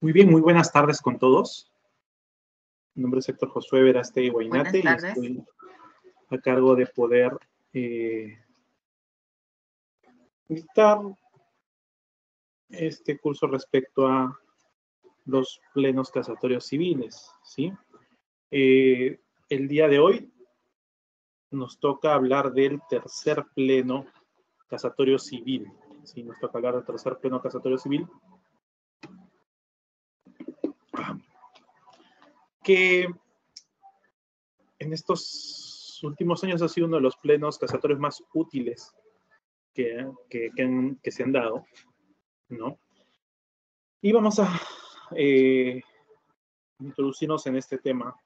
Muy bien, muy buenas tardes con todos. Mi nombre es Héctor Josué Verástegui Guaynate y estoy a cargo de poder dictar este curso respecto a los plenos casatorios civiles, ¿sí? El día de hoy nos toca hablar del tercer pleno casatorio civil, ¿sí? Nos toca hablar del tercer pleno casatorio civil, que en estos últimos años ha sido uno de los plenos casatorios más útiles que se han dado, ¿no? Y vamos a introducirnos en este tema.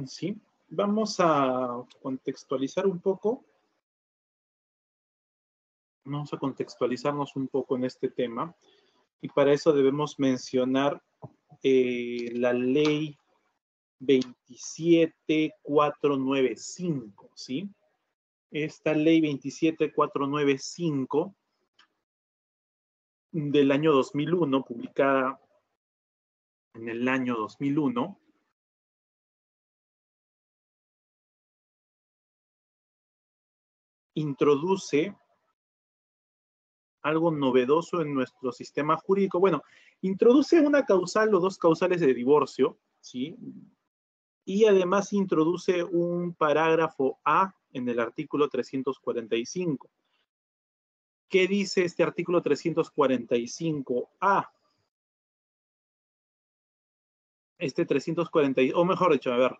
Sí, vamos a contextualizar un poco. Vamos a contextualizarnos un poco en este tema. Y para eso debemos mencionar la ley 27495, ¿sí? Esta ley 27495 del año 2001, publicada en el año 2001, introduce algo novedoso en nuestro sistema jurídico. Bueno, introduce una causal o dos causales de divorcio, ¿sí? Y además introduce un parágrafo A en el artículo 345. ¿Qué dice este artículo 345A? Este 340, o mejor dicho, a ver,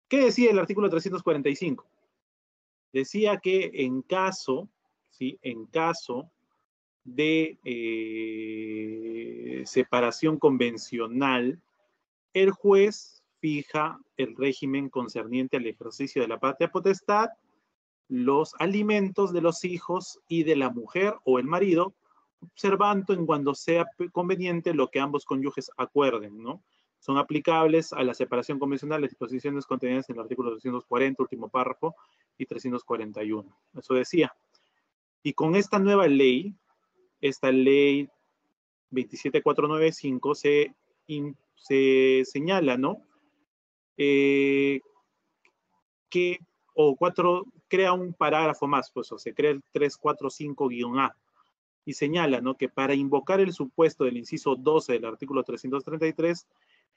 ¿qué decía el artículo 345? Decía que en caso, ¿sí? En caso de separación convencional, el juez fija el régimen concerniente al ejercicio de la patria potestad, los alimentos de los hijos y de la mujer o el marido, observando en cuando sea conveniente lo que ambos cónyuges acuerden, ¿no? Son aplicables a la separación convencional las disposiciones contenidas en el artículo 340, último párrafo, y 341. Eso decía. Y con esta nueva ley, esta ley 27495 se señala, ¿no? Que, crea un parágrafo más, pues, o se crea el 345-A, y señala, ¿no? Que para invocar el supuesto del inciso 12 del artículo 333,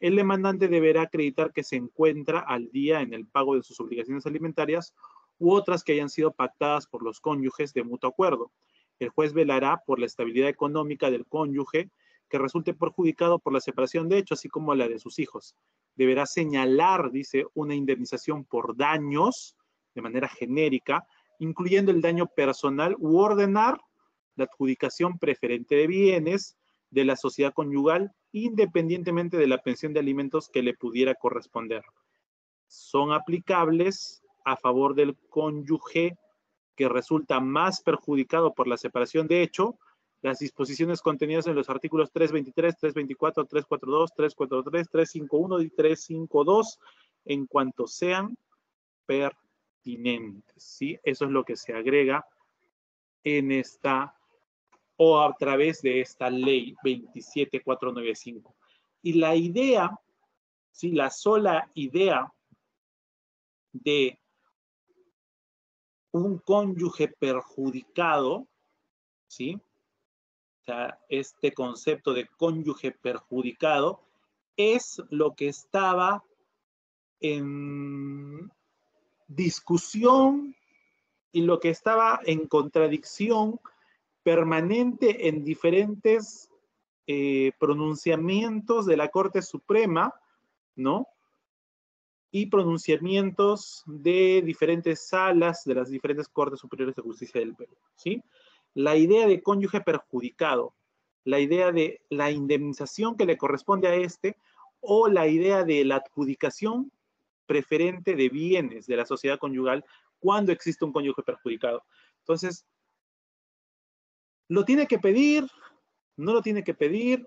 el demandante deberá acreditar que se encuentra al día en el pago de sus obligaciones alimentarias u otras que hayan sido pactadas por los cónyuges de mutuo acuerdo. El juez velará por la estabilidad económica del cónyuge que resulte perjudicado por la separación de hecho, así como la de sus hijos. Deberá señalar, dice, una indemnización por daños de manera genérica, incluyendo el daño personal, u ordenar la adjudicación preferente de bienes de la sociedad conyugal, independientemente de la pensión de alimentos que le pudiera corresponder. Son aplicables a favor del cónyuge que resulta más perjudicado por la separación de hecho, las disposiciones contenidas en los artículos 323, 324, 342, 343, 351 y 352 en cuanto sean pertinentes, ¿sí? Eso es lo que se agrega en esta o a través de esta ley 27495. Y la idea, ¿sí? La sola idea de un cónyuge perjudicado, ¿sí? O sea, este concepto de cónyuge perjudicado es lo que estaba en discusión y lo que estaba en contradicción permanente en diferentes pronunciamientos de la Corte Suprema, ¿no? Y pronunciamientos de diferentes salas de las diferentes Cortes Superiores de Justicia del Perú, ¿sí? La idea de cónyuge perjudicado, la idea de la indemnización que le corresponde a este, o la idea de la adjudicación preferente de bienes de la sociedad conyugal cuando existe un cónyuge perjudicado. Entonces, ¿lo tiene que pedir? ¿No lo tiene que pedir?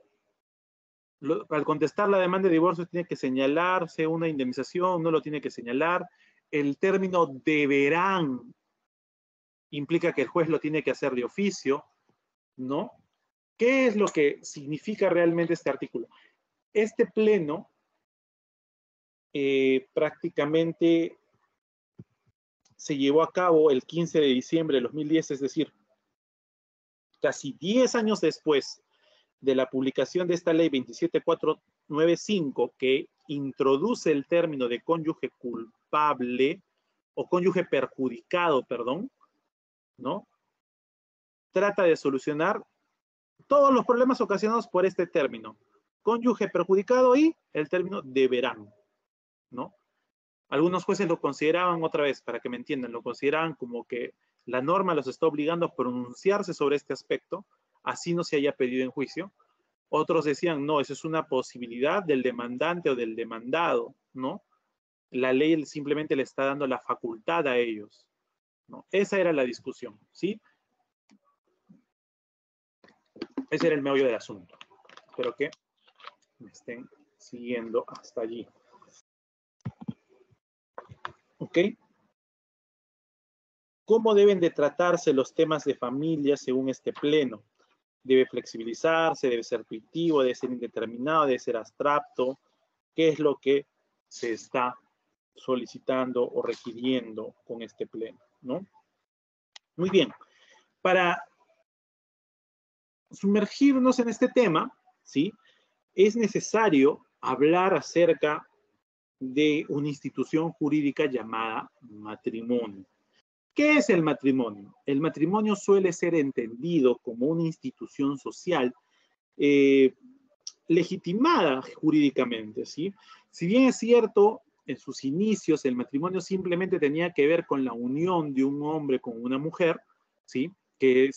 Al contestar la demanda de divorcio tiene que señalarse una indemnización, no lo tiene que señalar. El término deberán implica que el juez lo tiene que hacer de oficio, ¿no? ¿Qué es lo que significa realmente este artículo? Este pleno prácticamente se llevó a cabo el 15 de diciembre de 2010, es decir, casi 10 años después de la publicación de esta ley 27495, que introduce el término de cónyuge culpable o cónyuge perjudicado, perdón, ¿no? Trata de solucionar todos los problemas ocasionados por este término. Cónyuge perjudicado y el término deberán, ¿no? Algunos jueces lo consideraban, otra vez, para que me entiendan, lo consideraban como que la norma los está obligando a pronunciarse sobre este aspecto, así no se haya pedido en juicio. Otros decían, no, eso es una posibilidad del demandante o del demandado, ¿no? La ley simplemente le está dando la facultad a ellos, ¿no? Esa era la discusión, ¿sí? Ese era el meollo del asunto. Espero que me estén siguiendo hasta allí. ¿Ok? ¿Cómo deben de tratarse los temas de familia según este pleno? ¿Debe flexibilizarse? ¿Debe ser fictivo? ¿Debe ser indeterminado? ¿Debe ser abstracto? ¿Qué es lo que se está solicitando o requiriendo con este pleno, ¿no? Muy bien. Para sumergirnos en este tema, ¿sí? Es necesario hablar acerca de una institución jurídica llamada matrimonio. ¿Qué es el matrimonio? El matrimonio suele ser entendido como una institución social legitimada jurídicamente, ¿sí? Si bien es cierto, en sus inicios el matrimonio simplemente tenía que ver con la unión de un hombre con una mujer, ¿sí? Que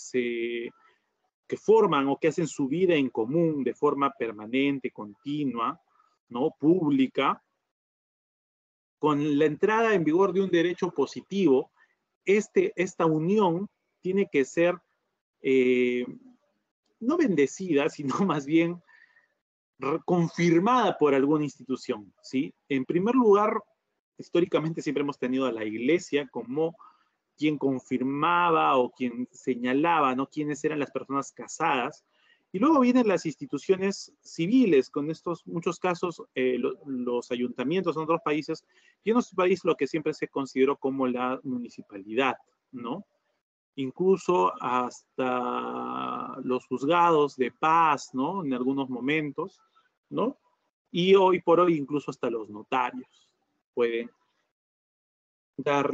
forman o que hacen su vida en común de forma permanente, continua, ¿no? Pública. Con la entrada en vigor de un derecho positivo, esta unión tiene que ser no bendecida, sino más bien confirmada por alguna institución, ¿sí? En primer lugar, históricamente siempre hemos tenido a la Iglesia como quien confirmaba o quien señalaba, ¿no? Quiénes eran las personas casadas. Y luego vienen las instituciones civiles, con estos muchos casos, los ayuntamientos en otros países, y en nuestro país lo que siempre se consideró como la municipalidad, ¿no? Incluso hasta los juzgados de paz, ¿no? En algunos momentos, ¿no? Y hoy por hoy incluso hasta los notarios pueden dar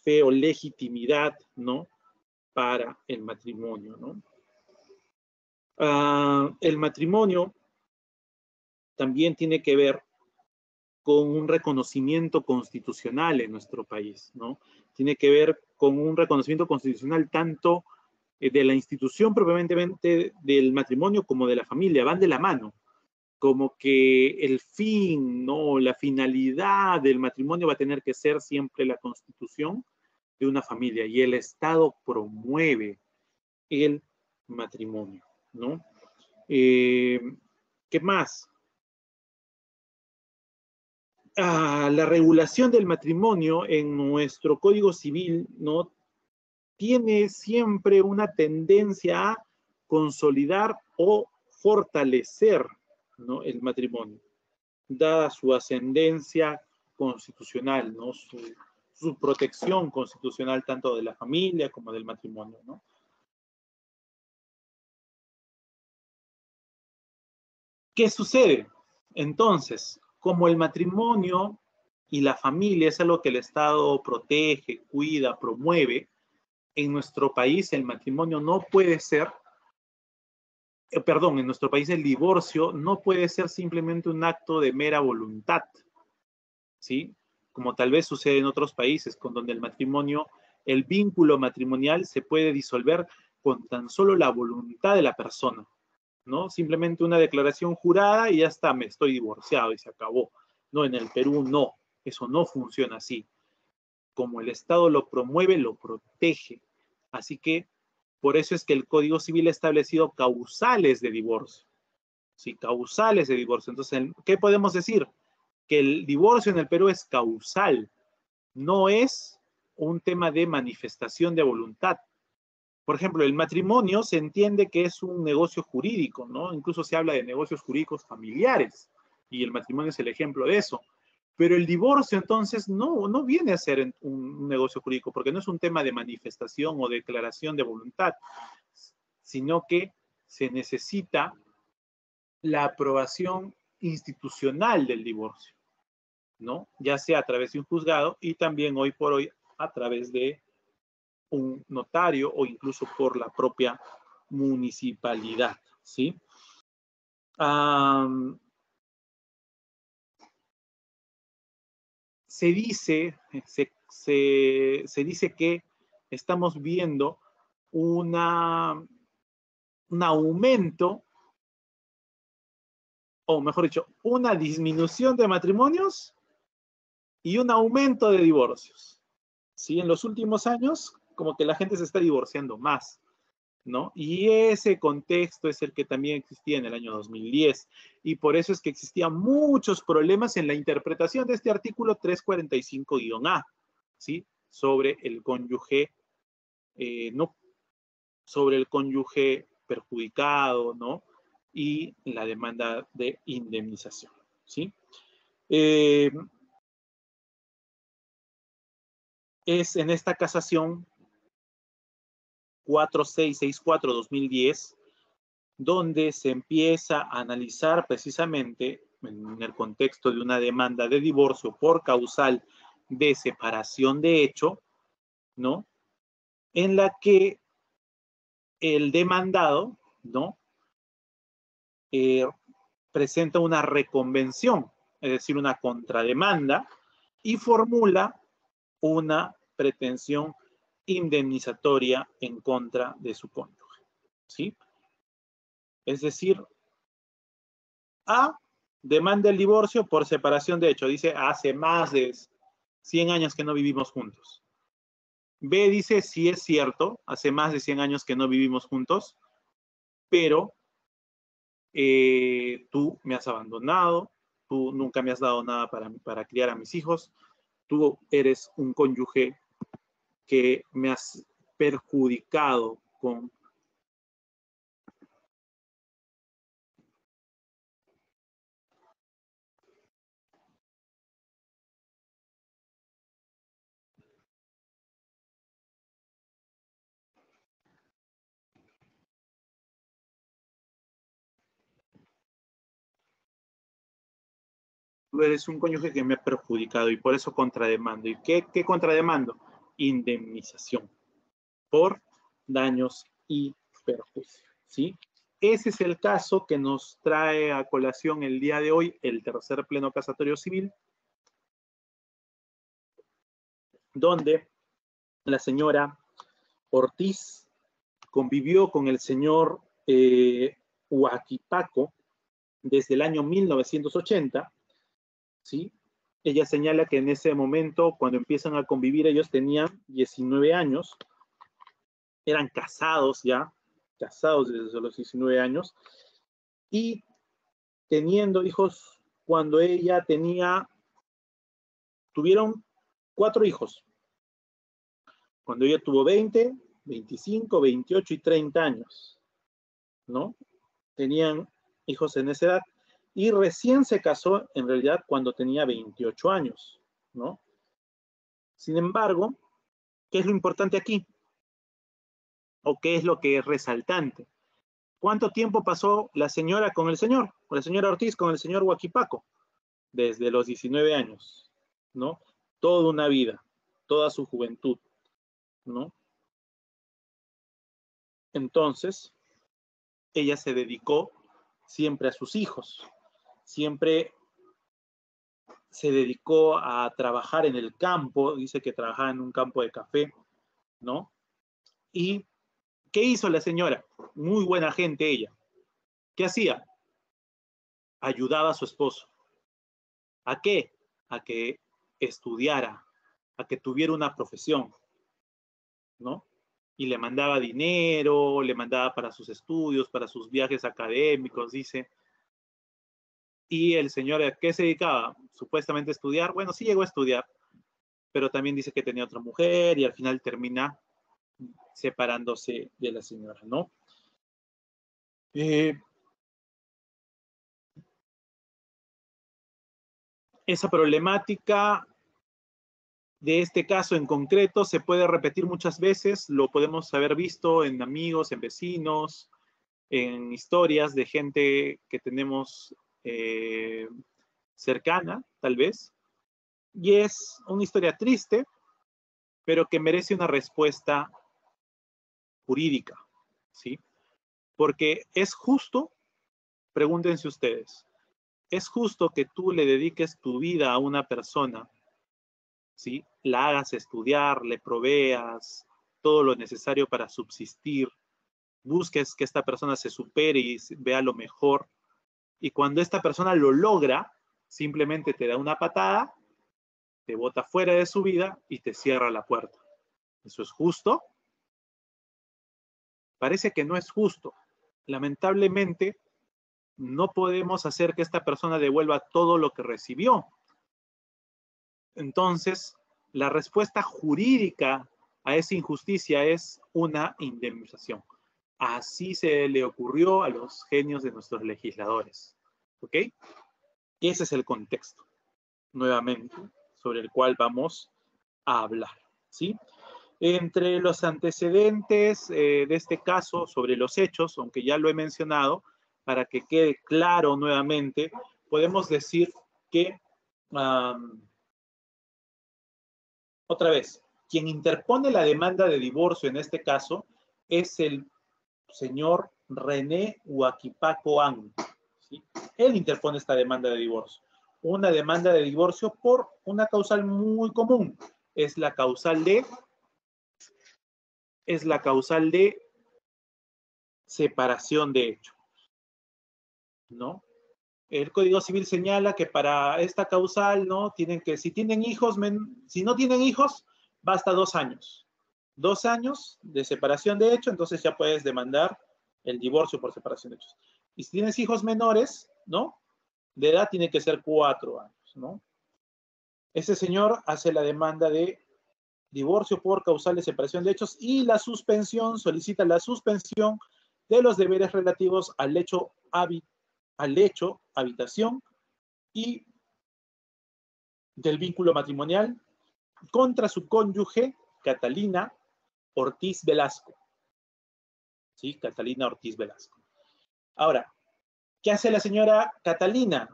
fe o legitimidad, ¿no? Para el matrimonio, ¿no? El matrimonio también tiene que ver con un reconocimiento constitucional en nuestro país, ¿no? Tiene que ver con un reconocimiento constitucional tanto de la institución propiamente del matrimonio como de la familia, van de la mano, como que el fin, ¿no? La finalidad del matrimonio va a tener que ser siempre la constitución de una familia y el Estado promueve el matrimonio, ¿no? ¿Qué más? La regulación del matrimonio en nuestro Código Civil, ¿no? Tiene siempre una tendencia a consolidar o fortalecer, ¿no? El matrimonio, dada su ascendencia constitucional, ¿no? Su protección constitucional tanto de la familia como del matrimonio, ¿no? ¿Qué sucede? Entonces, como el matrimonio y la familia es algo que el Estado protege, cuida, promueve, en nuestro país el matrimonio no puede ser, perdón, en nuestro país el divorcio no puede ser simplemente un acto de mera voluntad, ¿sí? Como tal vez sucede en otros países, con donde el matrimonio, el vínculo matrimonial se puede disolver con tan solo la voluntad de la persona, ¿no? Simplemente una declaración jurada y ya está, me estoy divorciado y se acabó. No, en el Perú no, eso no funciona así. Como el Estado lo promueve, lo protege. Así que por eso es que el Código Civil ha establecido causales de divorcio. Sí, causales de divorcio. Entonces, ¿qué podemos decir? Que el divorcio en el Perú es causal, no es un tema de manifestación de voluntad. Por ejemplo, el matrimonio se entiende que es un negocio jurídico, ¿no? Incluso se habla de negocios jurídicos familiares, y el matrimonio es el ejemplo de eso. Pero el divorcio, entonces, no viene a ser un negocio jurídico, porque no es un tema de manifestación o declaración de voluntad, sino que se necesita la aprobación institucional del divorcio, ¿no? Ya sea a través de un juzgado y también hoy por hoy a través de un notario o incluso por la propia municipalidad, ¿sí? Se dice que estamos viendo un aumento, o mejor dicho, una disminución de matrimonios y un aumento de divorcios. ¿Sí? En los últimos años, como que la gente se está divorciando más, ¿no? Y ese contexto es el que también existía en el año 2010. Y por eso es que existían muchos problemas en la interpretación de este artículo 345-A, ¿sí? Sobre el cónyuge, no, sobre el cónyuge perjudicado, ¿no? Y la demanda de indemnización, ¿sí? Es en esta casación 4664-2010 donde se empieza a analizar precisamente en el contexto de una demanda de divorcio por causal de separación de hecho, ¿no? En la que el demandado, ¿no? Presenta una reconvención, es decir, una contrademanda, y formula una pretensión indemnizatoria en contra de su cónyuge, ¿sí? Es decir, A demanda el divorcio por separación de hecho, dice hace más de 100 años que no vivimos juntos. B dice sí es cierto, hace más de 100 años que no vivimos juntos, pero tú me has abandonado, tú nunca me has dado nada para criar a mis hijos, tú eres un cónyuge que me has perjudicado con tú eres un cónyuge que me ha perjudicado y por eso contrademando. ¿Y qué contrademando? Indemnización por daños y perjuicios, ¿sí? Ese es el caso que nos trae a colación el día de hoy el tercer pleno casatorio civil, donde la señora Ortiz convivió con el señor Huaquipaco desde el año 1980, ¿sí? Ella señala que en ese momento, cuando empiezan a convivir, ellos tenían 19 años, eran casados ya, casados desde los 19 años, y teniendo hijos cuando ella tuvieron 4 hijos. Cuando ella tuvo 20, 25, 28 y 30 años, ¿no? Tenían hijos en esa edad. Y recién se casó, en realidad, cuando tenía 28 años, ¿no? Sin embargo, ¿qué es lo importante aquí? ¿O qué es lo que es resaltante? ¿Cuánto tiempo pasó la señora con el señor? Con la señora Ortiz, con el señor Huaquipaco. Desde los 19 años, ¿no? Toda una vida, toda su juventud, ¿no? Entonces, ella se dedicó siempre a sus hijos, siempre se dedicó a trabajar en el campo, dice que trabajaba en un campo de café, ¿no? ¿Y qué hizo la señora? Muy buena gente ella. ¿Qué hacía? Ayudaba a su esposo. ¿A qué? A que estudiara, a que tuviera una profesión, ¿no? Y le mandaba dinero, le mandaba para sus estudios, para sus viajes académicos, dice. Y el señor, ¿a qué se dedicaba? Supuestamente a estudiar. Bueno, sí llegó a estudiar, pero también dice que tenía otra mujer y al final termina separándose de la señora, ¿no? Esa problemática de este caso en concreto se puede repetir muchas veces, lo podemos haber visto en amigos, en vecinos, en historias de gente que tenemos cercana, tal vez, y es una historia triste, pero que merece una respuesta jurídica, ¿sí? Porque es justo, pregúntense ustedes, ¿es justo que tú le dediques tu vida a una persona, ¿sí? La hagas estudiar, le proveas todo lo necesario para subsistir, busques que esta persona se supere y vea lo mejor, y cuando esta persona lo logra, simplemente te da una patada, te bota fuera de su vida y te cierra la puerta? ¿Eso es justo? Parece que no es justo. Lamentablemente, no podemos hacer que esta persona devuelva todo lo que recibió. Entonces, la respuesta jurídica a esa injusticia es una indemnización. Así se le ocurrió a los genios de nuestros legisladores. ¿Ok? Ese es el contexto, nuevamente, sobre el cual vamos a hablar. ¿Sí? Entre los antecedentes de este caso sobre los hechos, aunque ya lo he mencionado, para que quede claro nuevamente, podemos decir que, otra vez, quien interpone la demanda de divorcio en este caso es el señor René Huaquipaco Ang, ¿sí? Él interpone esta demanda de divorcio. Una demanda de divorcio por una causal muy común. Es la causal de separación de hechos, ¿no? El Código Civil señala que para esta causal, ¿no? Si tienen hijos, si no tienen hijos, basta 2 años. 2 años de separación de hecho, entonces ya puedes demandar el divorcio por separación de hechos. Y si tienes hijos menores, ¿no? De edad tiene que ser 4 años, ¿no? Ese señor hace la demanda de divorcio por causal de separación de hechos y solicita la suspensión de los deberes relativos al hecho, habitación y del vínculo matrimonial contra su cónyuge, Catalina Ortiz Velasco. ¿Sí? Catalina Ortiz Velasco. Ahora, ¿qué hace la señora Catalina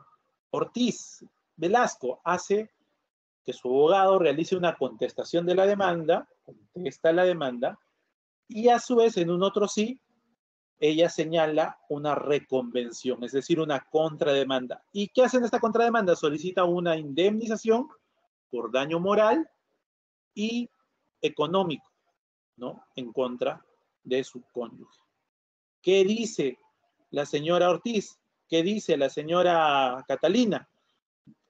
Ortiz Velasco? Hace que su abogado realice una contestación de la demanda, contesta la demanda, y a su vez, en un otro sí, ella señala una reconvención, es decir, una contrademanda. ¿Y qué hace en esta contrademanda? Solicita una indemnización por daño moral y económico, ¿no? En contra de su cónyuge. ¿Qué dice la señora Ortiz? ¿Qué dice la señora Catalina?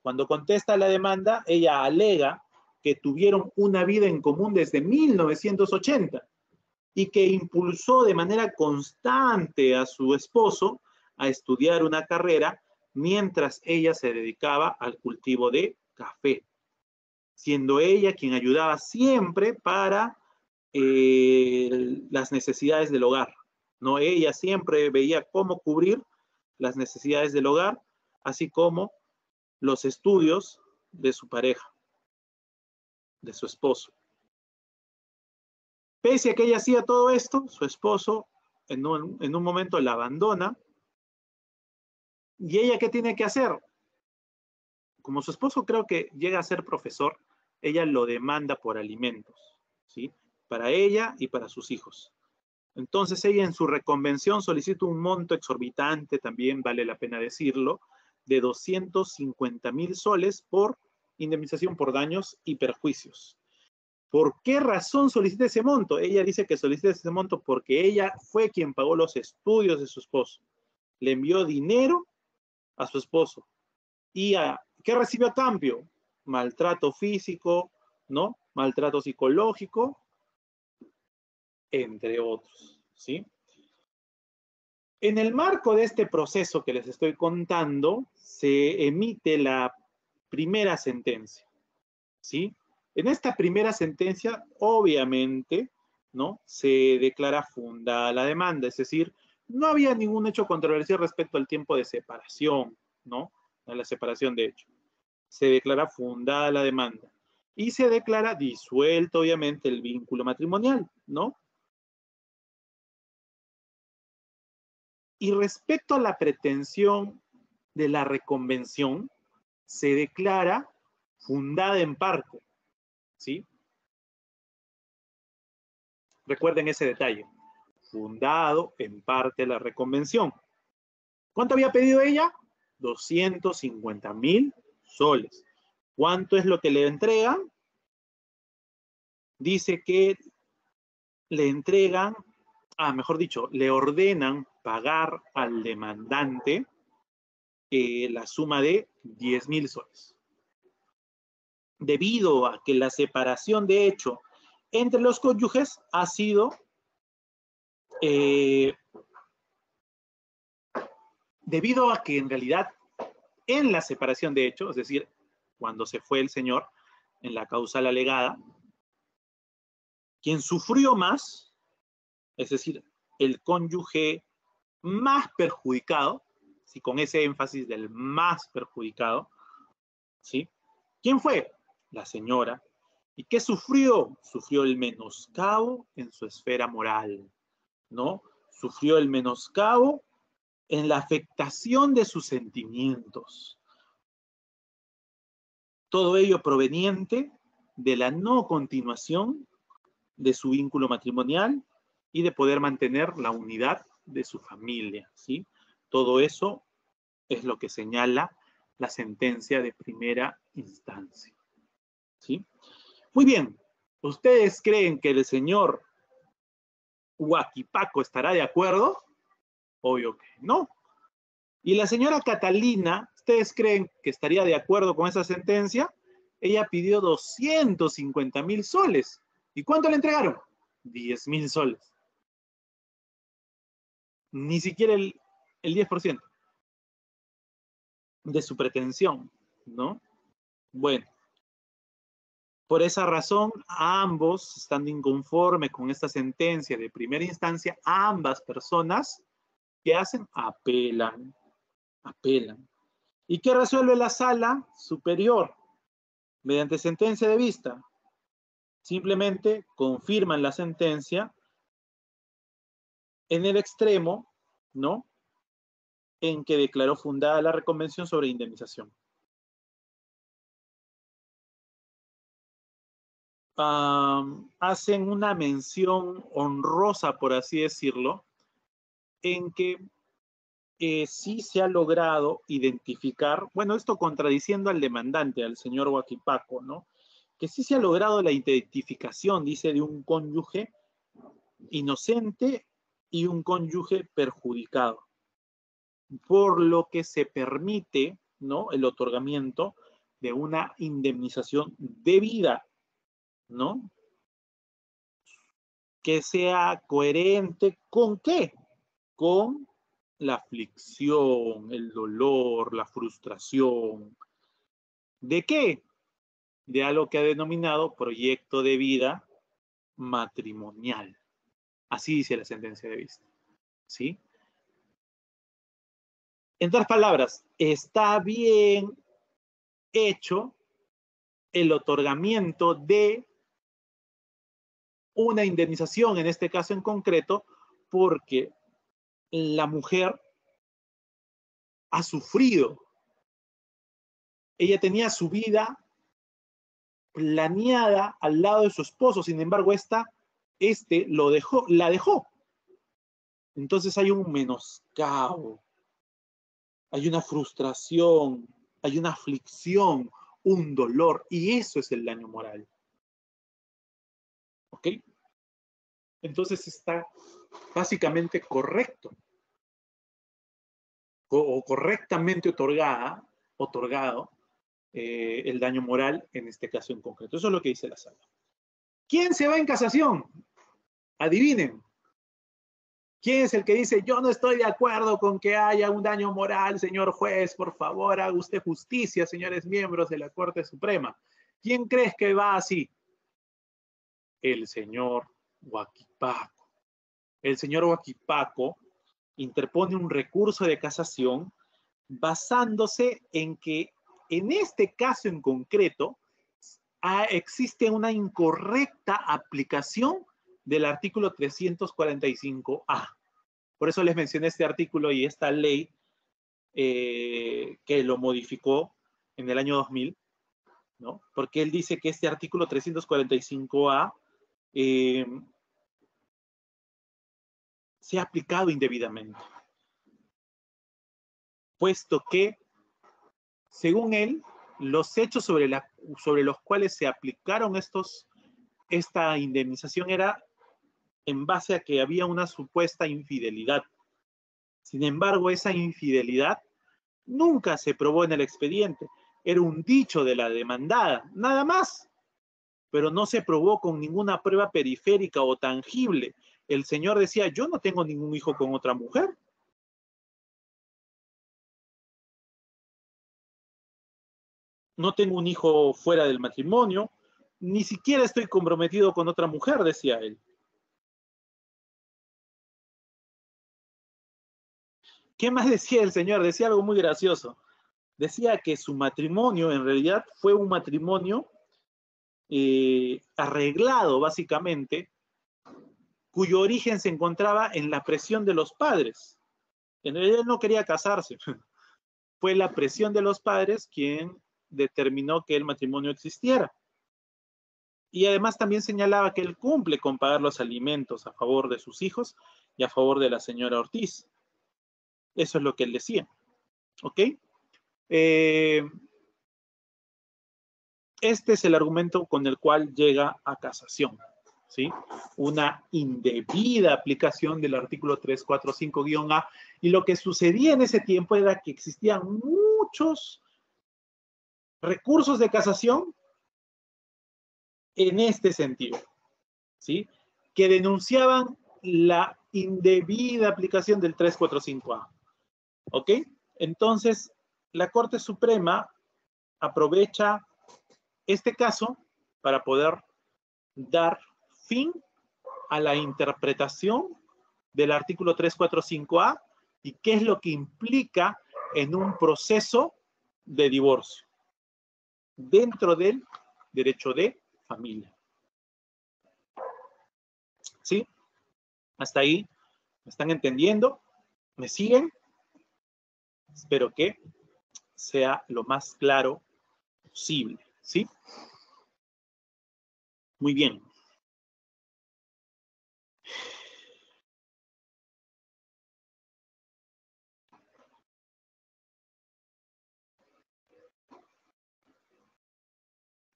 Cuando contesta la demanda, ella alega que tuvieron una vida en común desde 1980 y que impulsó de manera constante a su esposo a estudiar una carrera mientras ella se dedicaba al cultivo de café, siendo ella quien ayudaba siempre para las necesidades del hogar, ¿no? Ella siempre veía cómo cubrir las necesidades del hogar, así como los estudios de su pareja, de su esposo. Pese a que ella hacía todo esto, su esposo en un momento la abandona. ¿Y ella qué tiene que hacer? Como su esposo creo que llega a ser profesor, ella lo demanda por alimentos, ¿sí? Para ella y para sus hijos. Entonces ella en su reconvención solicita un monto exorbitante, también vale la pena decirlo, de 250,000 soles por indemnización por daños y perjuicios. ¿Por qué razón solicita ese monto? Ella dice que solicita ese monto porque ella fue quien pagó los estudios de su esposo. Le envió dinero a su esposo. ¿Y qué recibió a cambio? Maltrato físico, ¿no? Maltrato psicológico, entre otros, ¿sí? En el marco de este proceso que les estoy contando, se emite la primera sentencia, ¿sí? En esta primera sentencia, obviamente, ¿no? Se declara fundada la demanda, es decir, no había ningún hecho controversial respecto al tiempo de separación, ¿no? A la separación de hecho. Se declara fundada la demanda y se declara disuelto, obviamente, el vínculo matrimonial, ¿no? Y respecto a la pretensión de la reconvención, se declara fundada en parte, ¿sí? Recuerden ese detalle. Fundado en parte la reconvención. ¿Cuánto había pedido ella? 250.000 soles. ¿Cuánto es lo que le entregan? Dice que le entregan, mejor dicho, le ordenan pagar al demandante la suma de 10.000 soles. Debido a que la separación de hecho entre los cónyuges ha sido debido a que en realidad en la separación de hecho, es decir, cuando se fue el señor en la causal alegada, quien sufrió más, es decir, el cónyuge más perjudicado, ¿sí? Con ese énfasis del más perjudicado, ¿sí? ¿Quién fue? La señora. ¿Y qué sufrió? Sufrió el menoscabo en su esfera moral, ¿no? Sufrió el menoscabo en la afectación de sus sentimientos. Todo ello proveniente de la no continuación de su vínculo matrimonial y de poder mantener la unidad de su familia, ¿sí? Todo eso es lo que señala la sentencia de primera instancia, ¿sí? Muy bien, ¿ustedes creen que el señor Huaquipaco estará de acuerdo? Obvio que no. ¿Y la señora Catalina, ustedes creen que estaría de acuerdo con esa sentencia? Ella pidió 250.000 soles. ¿Y cuánto le entregaron? 10.000 soles. Ni siquiera el 10% de su pretensión, ¿no? Bueno, por esa razón, ambos, estando inconformes con esta sentencia de primera instancia, ambas personas, ¿qué hacen? Apelan. ¿Y qué resuelve la sala superior? Mediante sentencia de vista. Simplemente confirman la sentencia en el extremo, ¿no? En que declaró fundada la reconvención sobre indemnización. Hacen una mención honrosa, por así decirlo, en que sí se ha logrado identificar, bueno, esto contradiciendo al demandante, al señor Huaquipaco, ¿no? Que sí se ha logrado la identificación, dice, de un cónyuge inocente y un cónyuge perjudicado, por lo que se permite, ¿no? El otorgamiento de una indemnización debida, ¿no? Que sea coherente ¿con qué? Con la aflicción, el dolor, la frustración. ¿De qué? De algo que ha denominado proyecto de vida matrimonial. Así dice la sentencia de vista, ¿sí? En otras palabras, está bien hecho el otorgamiento de una indemnización, en este caso en concreto, porque la mujer ha sufrido. Ella tenía su vida planeada al lado de su esposo, sin embargo, la dejó. Entonces hay un menoscabo, hay una frustración, hay una aflicción, un dolor, y eso es el daño moral. ¿Ok? Entonces está básicamente correcto o correctamente otorgado el daño moral en este caso en concreto. Eso es lo que dice la sala. ¿Quién se va en casación? Adivinen. ¿Quién es el que dice, yo no estoy de acuerdo con que haya un daño moral, señor juez, por favor, haga usted justicia, señores miembros de la Corte Suprema? ¿Quién crees que va así? El señor Huaquipaco. El señor Huaquipaco interpone un recurso de casación basándose en que en este caso en concreto existe una incorrecta aplicación del artículo 345A. Por eso les mencioné este artículo y esta ley que lo modificó en el año 2000, ¿no? Porque él dice que este artículo 345A se ha aplicado indebidamente, puesto que, según él, los hechos sobre los cuales se aplicaron esta indemnización era en base a que había una supuesta infidelidad. Sin embargo, esa infidelidad nunca se probó en el expediente. Era un dicho de la demandada, nada más. Pero no se probó con ninguna prueba periférica o tangible. El señor decía, yo no tengo ningún hijo con otra mujer. No tengo un hijo fuera del matrimonio. Ni siquiera estoy comprometido con otra mujer, decía él. ¿Qué más decía el señor? Decía algo muy gracioso. Decía que su matrimonio en realidad fue un matrimonio arreglado básicamente, cuyo origen se encontraba en la presión de los padres. En realidad él no quería casarse. Fue la presión de los padres quien determinó que el matrimonio existiera. Y además también señalaba que él cumple con pagar los alimentos a favor de sus hijos y a favor de la señora Ortiz. Eso es lo que él decía. ¿Ok? Este es el argumento con el cual llega a casación, ¿sí? Una indebida aplicación del artículo 345-A. Y lo que sucedía en ese tiempo era que existían muchos recursos de casación en este sentido, ¿sí? Que denunciaban la indebida aplicación del 345A. ¿Ok? Entonces, la Corte Suprema aprovecha este caso para poder dar fin a la interpretación del artículo 345A y qué es lo que implica en un proceso de divorcio dentro del derecho de familia. ¿Sí? Hasta ahí, ¿me están entendiendo? ¿Me siguen? Espero que sea lo más claro posible. ¿Sí? Muy bien.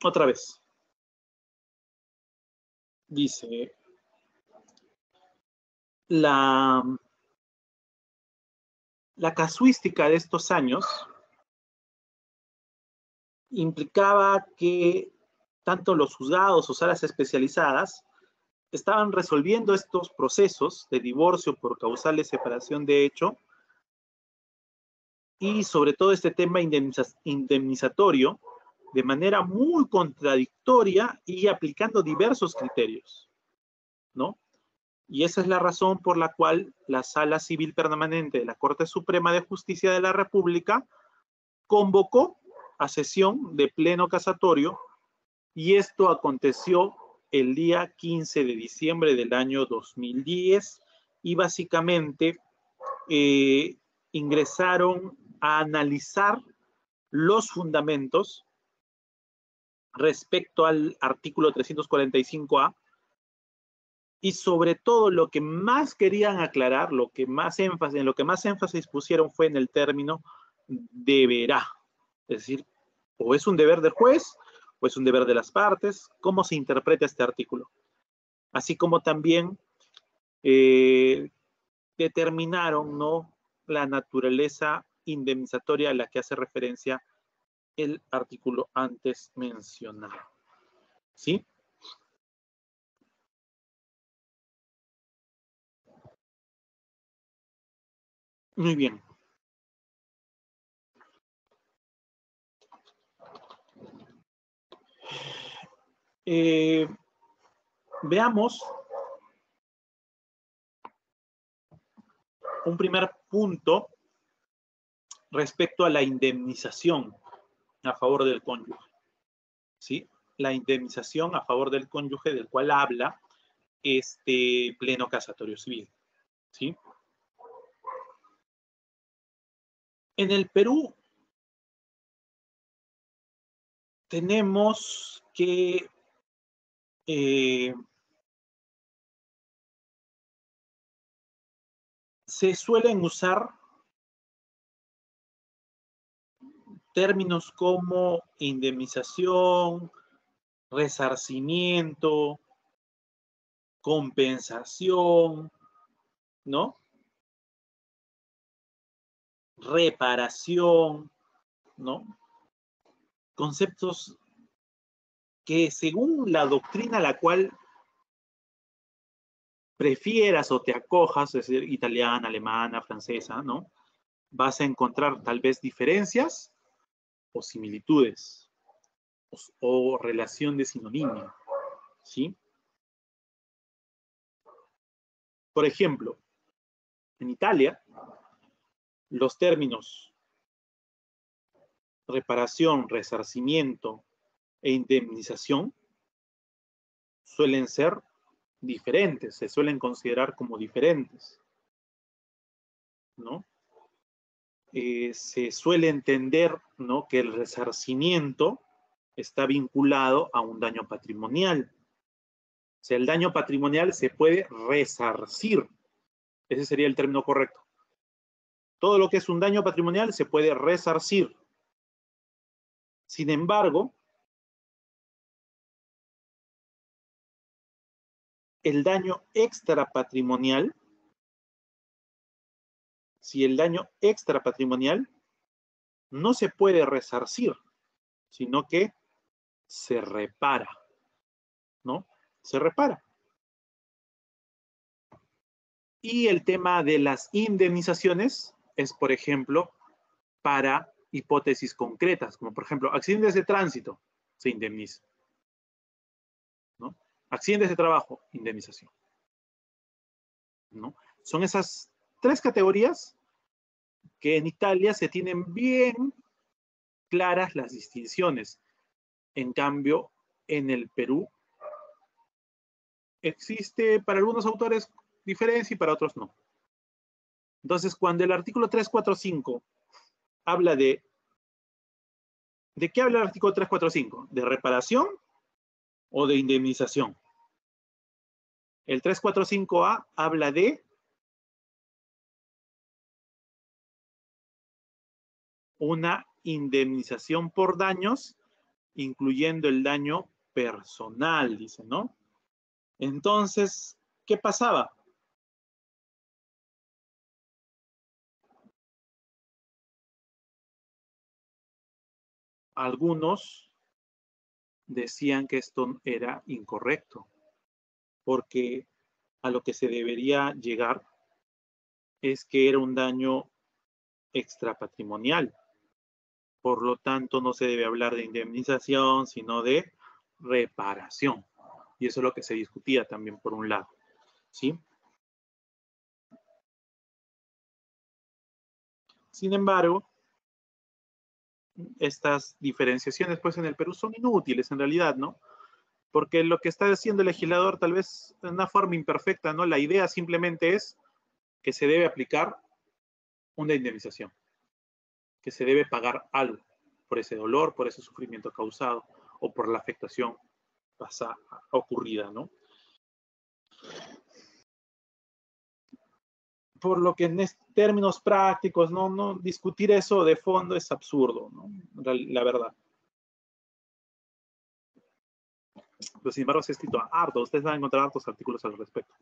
Otra vez. Dice, la casuística de estos años implicaba que tanto los juzgados o salas especializadas estaban resolviendo estos procesos de divorcio por causal de separación de hecho y sobre todo este tema indemnizatorio de manera muy contradictoria y aplicando diversos criterios, ¿no? Y esa es la razón por la cual la Sala Civil Permanente de la Corte Suprema de Justicia de la República convocó a sesión de pleno casatorio y esto aconteció el día 15 de diciembre del año 2010 y básicamente ingresaron a analizar los fundamentos respecto al artículo 345A y sobre todo lo que más querían aclarar, en lo que más énfasis pusieron fue en el término deberá. Es decir, o es un deber del juez o es un deber de las partes, cómo se interpreta este artículo. Así como también determinaron, ¿no?, la naturaleza indemnizatoria a la que hace referencia el artículo antes mencionado. ¿Sí? Muy bien. Veamos un primer punto respecto a la indemnización a favor del cónyuge, ¿sí? La indemnización a favor del cónyuge del cual habla este pleno casatorio civil, ¿sí? En el Perú tenemos que se suelen usar términos como indemnización, resarcimiento, compensación, ¿no? Reparación, ¿no? Conceptos que según la doctrina a la cual prefieras o te acojas, es decir, italiana, alemana, francesa, ¿no? Vas a encontrar tal vez diferencias o similitudes o relación de sinonimia, ¿sí? Por ejemplo, en Italia, los términos reparación, resarcimiento e indemnización suelen ser diferentes, se suelen considerar como diferentes, ¿no? Se suele entender, ¿no?, que el resarcimiento está vinculado a un daño patrimonial. O sea, el daño patrimonial se puede resarcir. Ese sería el término correcto. Todo lo que es un daño patrimonial se puede resarcir. Sin embargo, el daño extrapatrimonial, si el daño extrapatrimonial no se puede resarcir, sino que se repara, ¿no? Se repara. Y el tema de las indemnizaciones es, por ejemplo, para hipótesis concretas, como por ejemplo, accidentes de tránsito, se indemniza, ¿no? Accidentes de trabajo, indemnización, ¿no? Son esas tres categorías que en Italia se tienen bien claras las distinciones. En cambio, en el Perú existe para algunos autores diferencia y para otros no. Entonces, cuando el artículo 345 habla ¿de qué habla el artículo 345? ¿De reparación o de indemnización? El 345A habla de una indemnización por daños, incluyendo el daño personal, dice, ¿no? Entonces, ¿qué pasaba? Algunos decían que esto era incorrecto, porque a lo que se debería llegar es que era un daño extrapatrimonial. Por lo tanto, no se debe hablar de indemnización, sino de reparación. Y eso es lo que se discutía también por un lado, ¿sí? Sin embargo, estas diferenciaciones pues en el Perú son inútiles en realidad, ¿no? Porque lo que está haciendo el legislador tal vez de una forma imperfecta, ¿no? La idea simplemente es que se debe aplicar una indemnización, que se debe pagar algo por ese dolor, por ese sufrimiento causado o por la afectación ocurrida, ¿no? Por lo que en términos prácticos, no discutir eso de fondo es absurdo, ¿no? La verdad. Pero sin embargo se ha escrito harto, ustedes van a encontrar hartos artículos al respecto.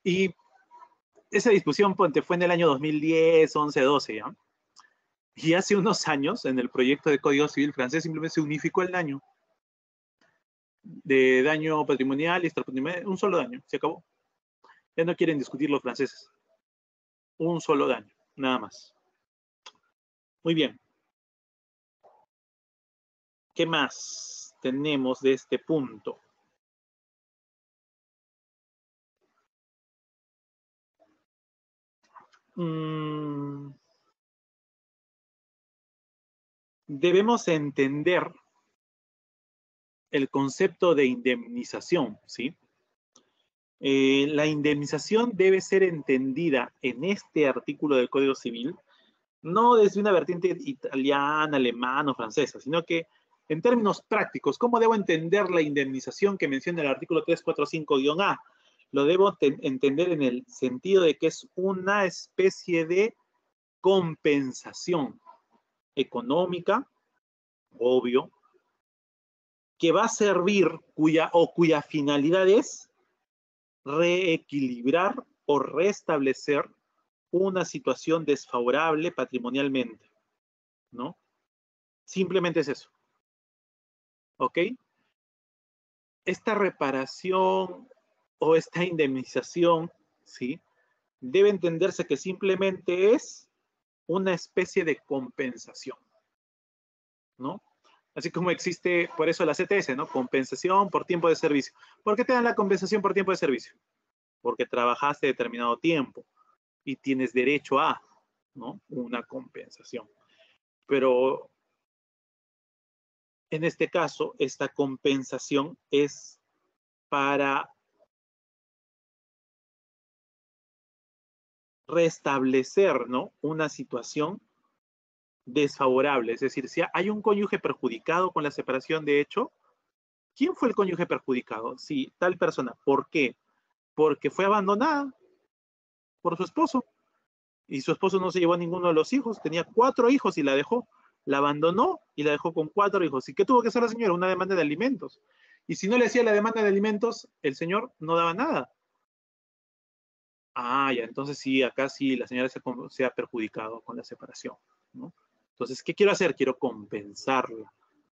Y esa discusión fue en el año 2010, 11, 12, ¿ya? Y hace unos años, en el proyecto de Código Civil francés, simplemente se unificó el daño. De daño patrimonial y extrapatrimonial, un solo daño, se acabó. Ya no quieren discutir los franceses. Un solo daño, nada más. Muy bien. ¿Qué más? tenemos de este punto? Debemos entender el concepto de indemnización, ¿sí? La indemnización debe ser entendida en este artículo del Código Civil, no desde una vertiente italiana, alemana o francesa, sino que en términos prácticos, ¿cómo debo entender la indemnización que menciona el artículo 345-A? Lo debo entender en el sentido de que es una especie de compensación económica, obvio, que va a servir, cuya finalidad es reequilibrar o restablecer una situación desfavorable patrimonialmente, ¿no? Simplemente es eso, ¿ok? Esta reparación o esta indemnización, ¿sí? Debe entenderse que simplemente es una especie de compensación, ¿no? Así como existe, por eso la CTS, ¿no? Compensación por tiempo de servicio. ¿Por qué te dan la compensación por tiempo de servicio? Porque trabajaste determinado tiempo y tienes derecho a, ¿no? Una compensación. Pero en este caso, esta compensación es para restablecer, ¿no? Una situación desfavorable. Es decir, si hay un cónyuge perjudicado con la separación de hecho, ¿quién fue el cónyuge perjudicado? Sí, tal persona. ¿Por qué? Porque fue abandonada por su esposo. Y su esposo no se llevó a ninguno de los hijos. Tenía 4 hijos y la dejó. La abandonó y la dejó con 4 hijos. ¿Y qué tuvo que hacer la señora? Una demanda de alimentos. Y si no le hacía la demanda de alimentos, el señor no daba nada. Ah, ya, entonces sí, acá sí la señora se ha perjudicado con la separación, ¿no? Entonces, ¿qué quiero hacer? Quiero compensarla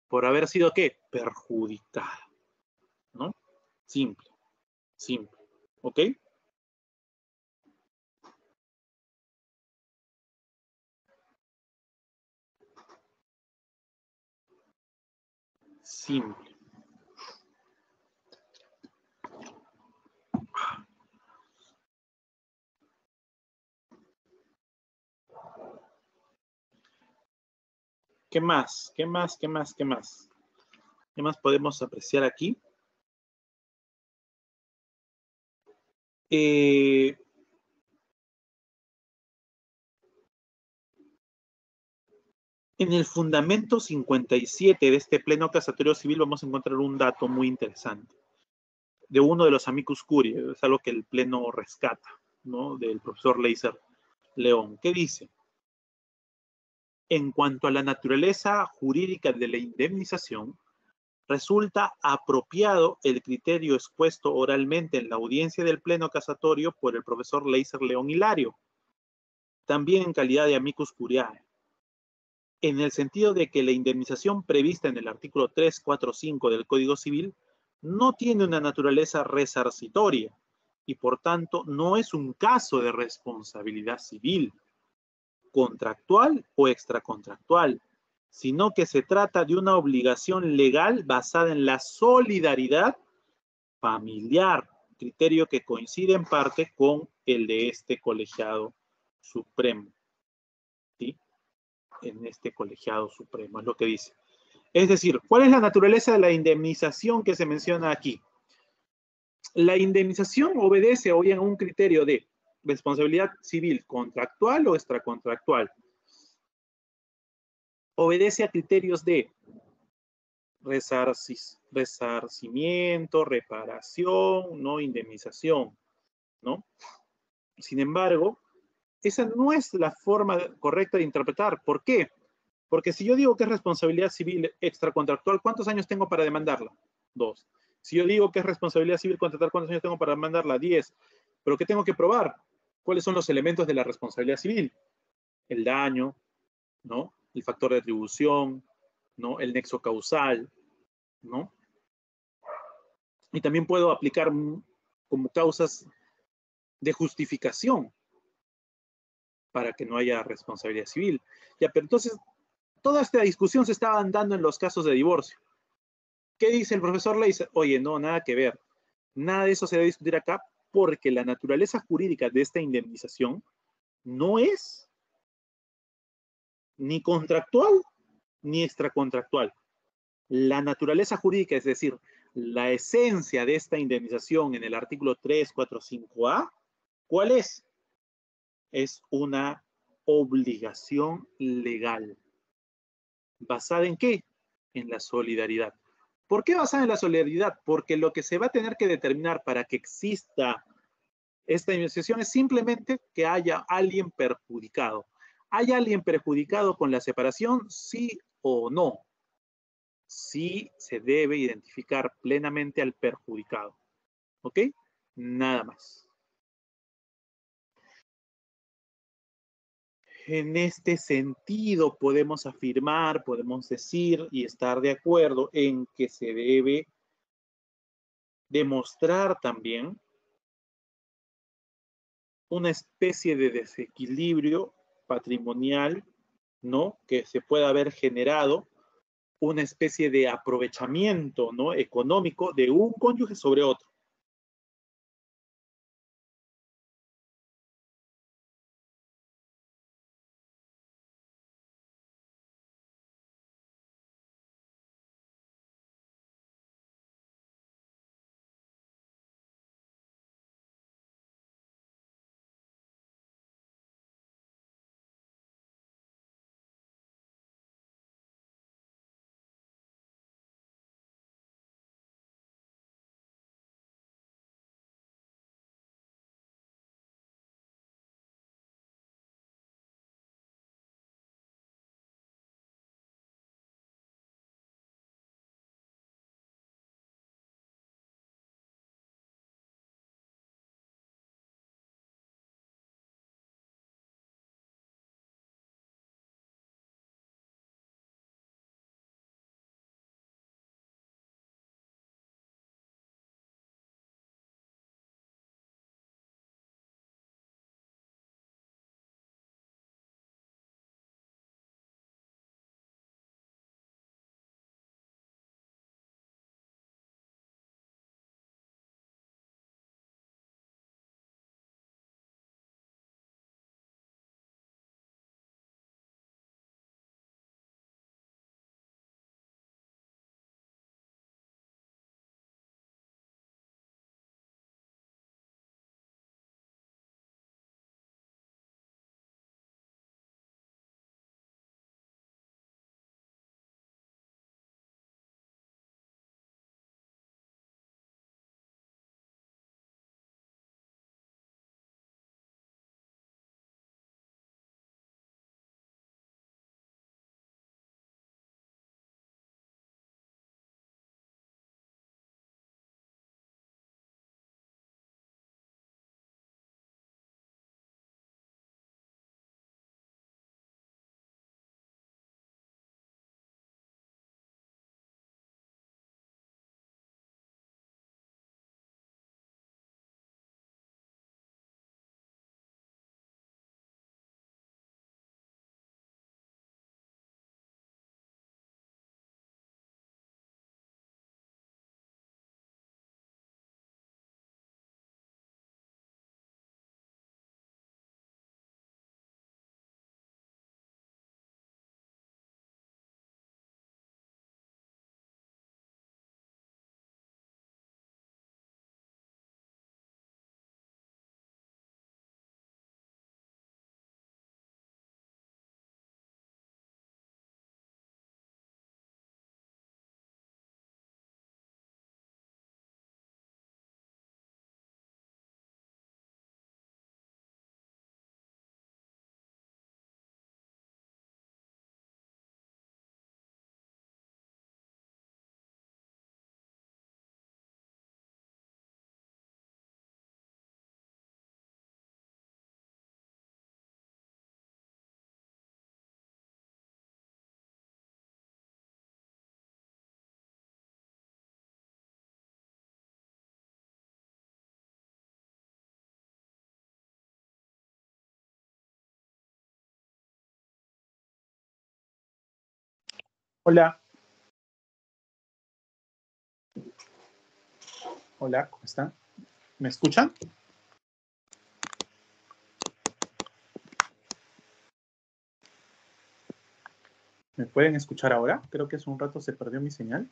por haber sido, ¿qué? Perjudicada, ¿no? Simple, simple, ¿ok? Simple. ¿Qué más? ¿Qué más? ¿Qué más? ¿Qué más? ¿Qué más podemos apreciar aquí? En el fundamento 57 de este pleno casatorio civil vamos a encontrar un dato muy interesante de uno de los amicus curiae, es algo que el pleno rescata, ¿no? Del profesor Leiser León. ¿Qué dice? En cuanto a la naturaleza jurídica de la indemnización, resulta apropiado el criterio expuesto oralmente en la audiencia del pleno casatorio por el profesor Leiser León Hilario, también en calidad de amicus curiae, en el sentido de que la indemnización prevista en el artículo 345 del Código Civil no tiene una naturaleza resarcitoria y por tanto no es un caso de responsabilidad civil, contractual o extracontractual, sino que se trata de una obligación legal basada en la solidaridad familiar, criterio que coincide en parte con el de este colegiado supremo, ¿sí? En este colegiado supremo, es lo que dice. Es decir, ¿cuál es la naturaleza de la indemnización que se menciona aquí? La indemnización obedece hoy a un criterio de responsabilidad civil contractual o extracontractual. Obedece a criterios de resarcimiento, reparación, ¿no? Indemnización, ¿no? Sin embargo, esa no es la forma correcta de interpretar. ¿Por qué? Porque si yo digo que es responsabilidad civil extracontractual, ¿cuántos años tengo para demandarla? 2. Si yo digo que es responsabilidad civil contractual, ¿cuántos años tengo para demandarla? 10. ¿Pero qué tengo que probar? ¿Cuáles son los elementos de la responsabilidad civil? El daño, ¿no? El factor de atribución, ¿no? El nexo causal, ¿no? Y también puedo aplicar como causas de justificación para que no haya responsabilidad civil. Ya, pero entonces, toda esta discusión se estaba dando en los casos de divorcio. ¿Qué dice el profesor Leiser? Oye, no, nada que ver. Nada de eso se debe discutir acá porque la naturaleza jurídica de esta indemnización no es ni contractual ni extracontractual. La naturaleza jurídica, es decir, la esencia de esta indemnización en el artículo 345A, ¿cuál es? Es una obligación legal. ¿Basada en qué? En la solidaridad. ¿Por qué basada en la solidaridad? Porque lo que se va a tener que determinar para que exista esta indemnización es simplemente que haya alguien perjudicado. ¿Hay alguien perjudicado con la separación? Sí o no. Sí se debe identificar plenamente al perjudicado. ¿Ok? Nada más. En este sentido, podemos afirmar, podemos decir y estar de acuerdo en que se debe demostrar también una especie de desequilibrio patrimonial, ¿no? Que se pueda haber generado una especie de aprovechamiento, ¿no? Económico de un cónyuge sobre otro. Hola. Hola, ¿cómo están? ¿Me escuchan? ¿Me pueden escuchar ahora? Creo que hace un rato se perdió mi señal.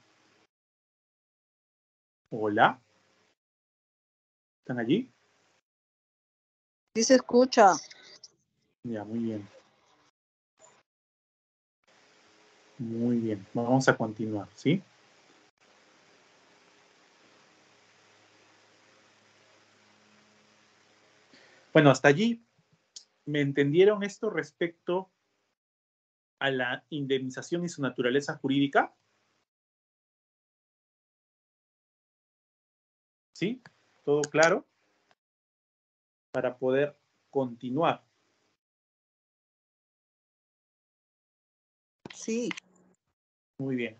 Hola, ¿están allí? Sí se escucha. Ya, muy bien. Muy bien, vamos a continuar, ¿sí? Bueno, hasta allí, ¿me entendieron esto respecto a la indemnización y su naturaleza jurídica? ¿Sí? ¿Todo claro? Para poder continuar. Sí. Muy bien.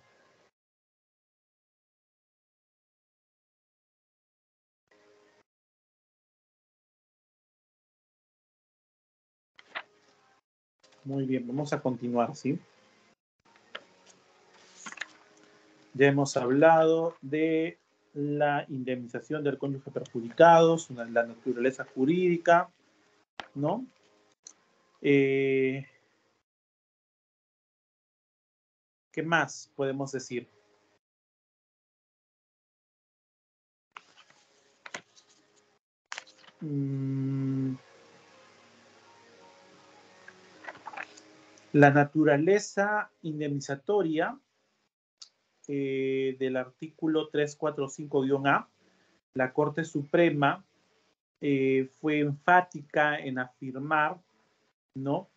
Muy bien, vamos a continuar, ¿sí? Ya hemos hablado de la indemnización del cónyuge perjudicado, la naturaleza jurídica, ¿no? ¿Qué más podemos decir? La naturaleza indemnizatoria del artículo 345-A, la Corte Suprema fue enfática en afirmar, ¿no?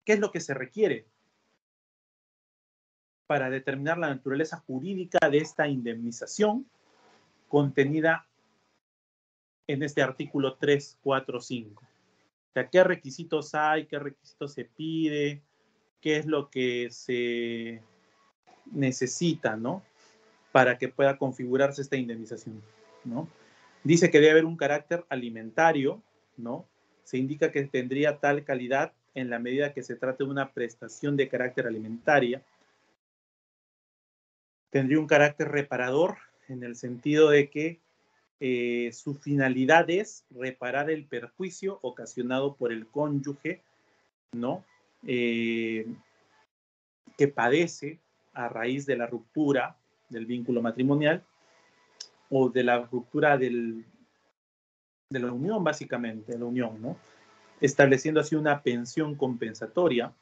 ¿Qué es lo que se requiere para determinar la naturaleza jurídica de esta indemnización contenida en este artículo 345? O sea, ¿qué requisitos hay? ¿Qué requisitos se pide? ¿Qué es lo que se necesita, ¿no? Para que pueda configurarse esta indemnización, ¿no? Dice que debe haber un carácter alimentario, ¿no? Se indica que tendría tal calidad en la medida que se trate de una prestación de carácter alimentaria. Tendría un carácter reparador en el sentido de que su finalidad es reparar el perjuicio ocasionado por el cónyuge, ¿no? Que padece a raíz de la ruptura del vínculo matrimonial o de la ruptura de la unión, básicamente, de la unión, ¿no? Estableciendo así una pensión compensatoria.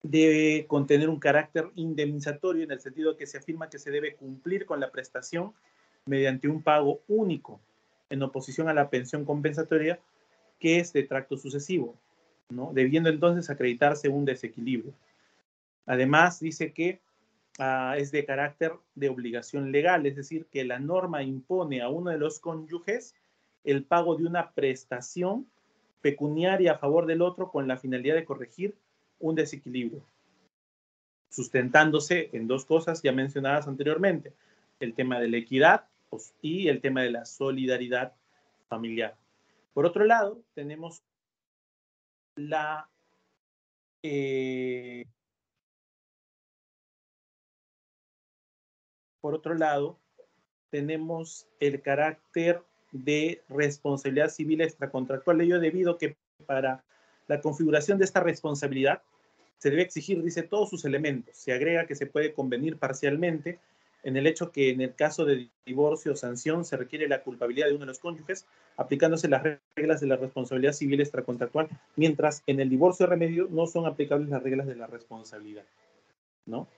Debe contener un carácter indemnizatorio en el sentido que se afirma que se debe cumplir con la prestación mediante un pago único, en oposición a la pensión compensatoria, que es de tracto sucesivo, ¿no? Debiendo entonces acreditarse un desequilibrio. Además, dice que es de carácter de obligación legal, es decir, que la norma impone a uno de los cónyuges el pago de una prestación pecuniaria a favor del otro con la finalidad de corregir un desequilibrio, sustentándose en dos cosas ya mencionadas anteriormente, el tema de la equidad y el tema de la solidaridad familiar. Por otro lado, tenemos la por otro lado, tenemos el carácter de responsabilidad civil extracontractual. Ello debido que para la configuración de esta responsabilidad se debe exigir, dice, todos sus elementos. Se agrega que se puede convenir parcialmente en el hecho que en el caso de divorcio o sanción se requiere la culpabilidad de uno de los cónyuges, aplicándose las reglas de la responsabilidad civil extracontractual, mientras en el divorcio de remedio no son aplicables las reglas de la responsabilidad, ¿no?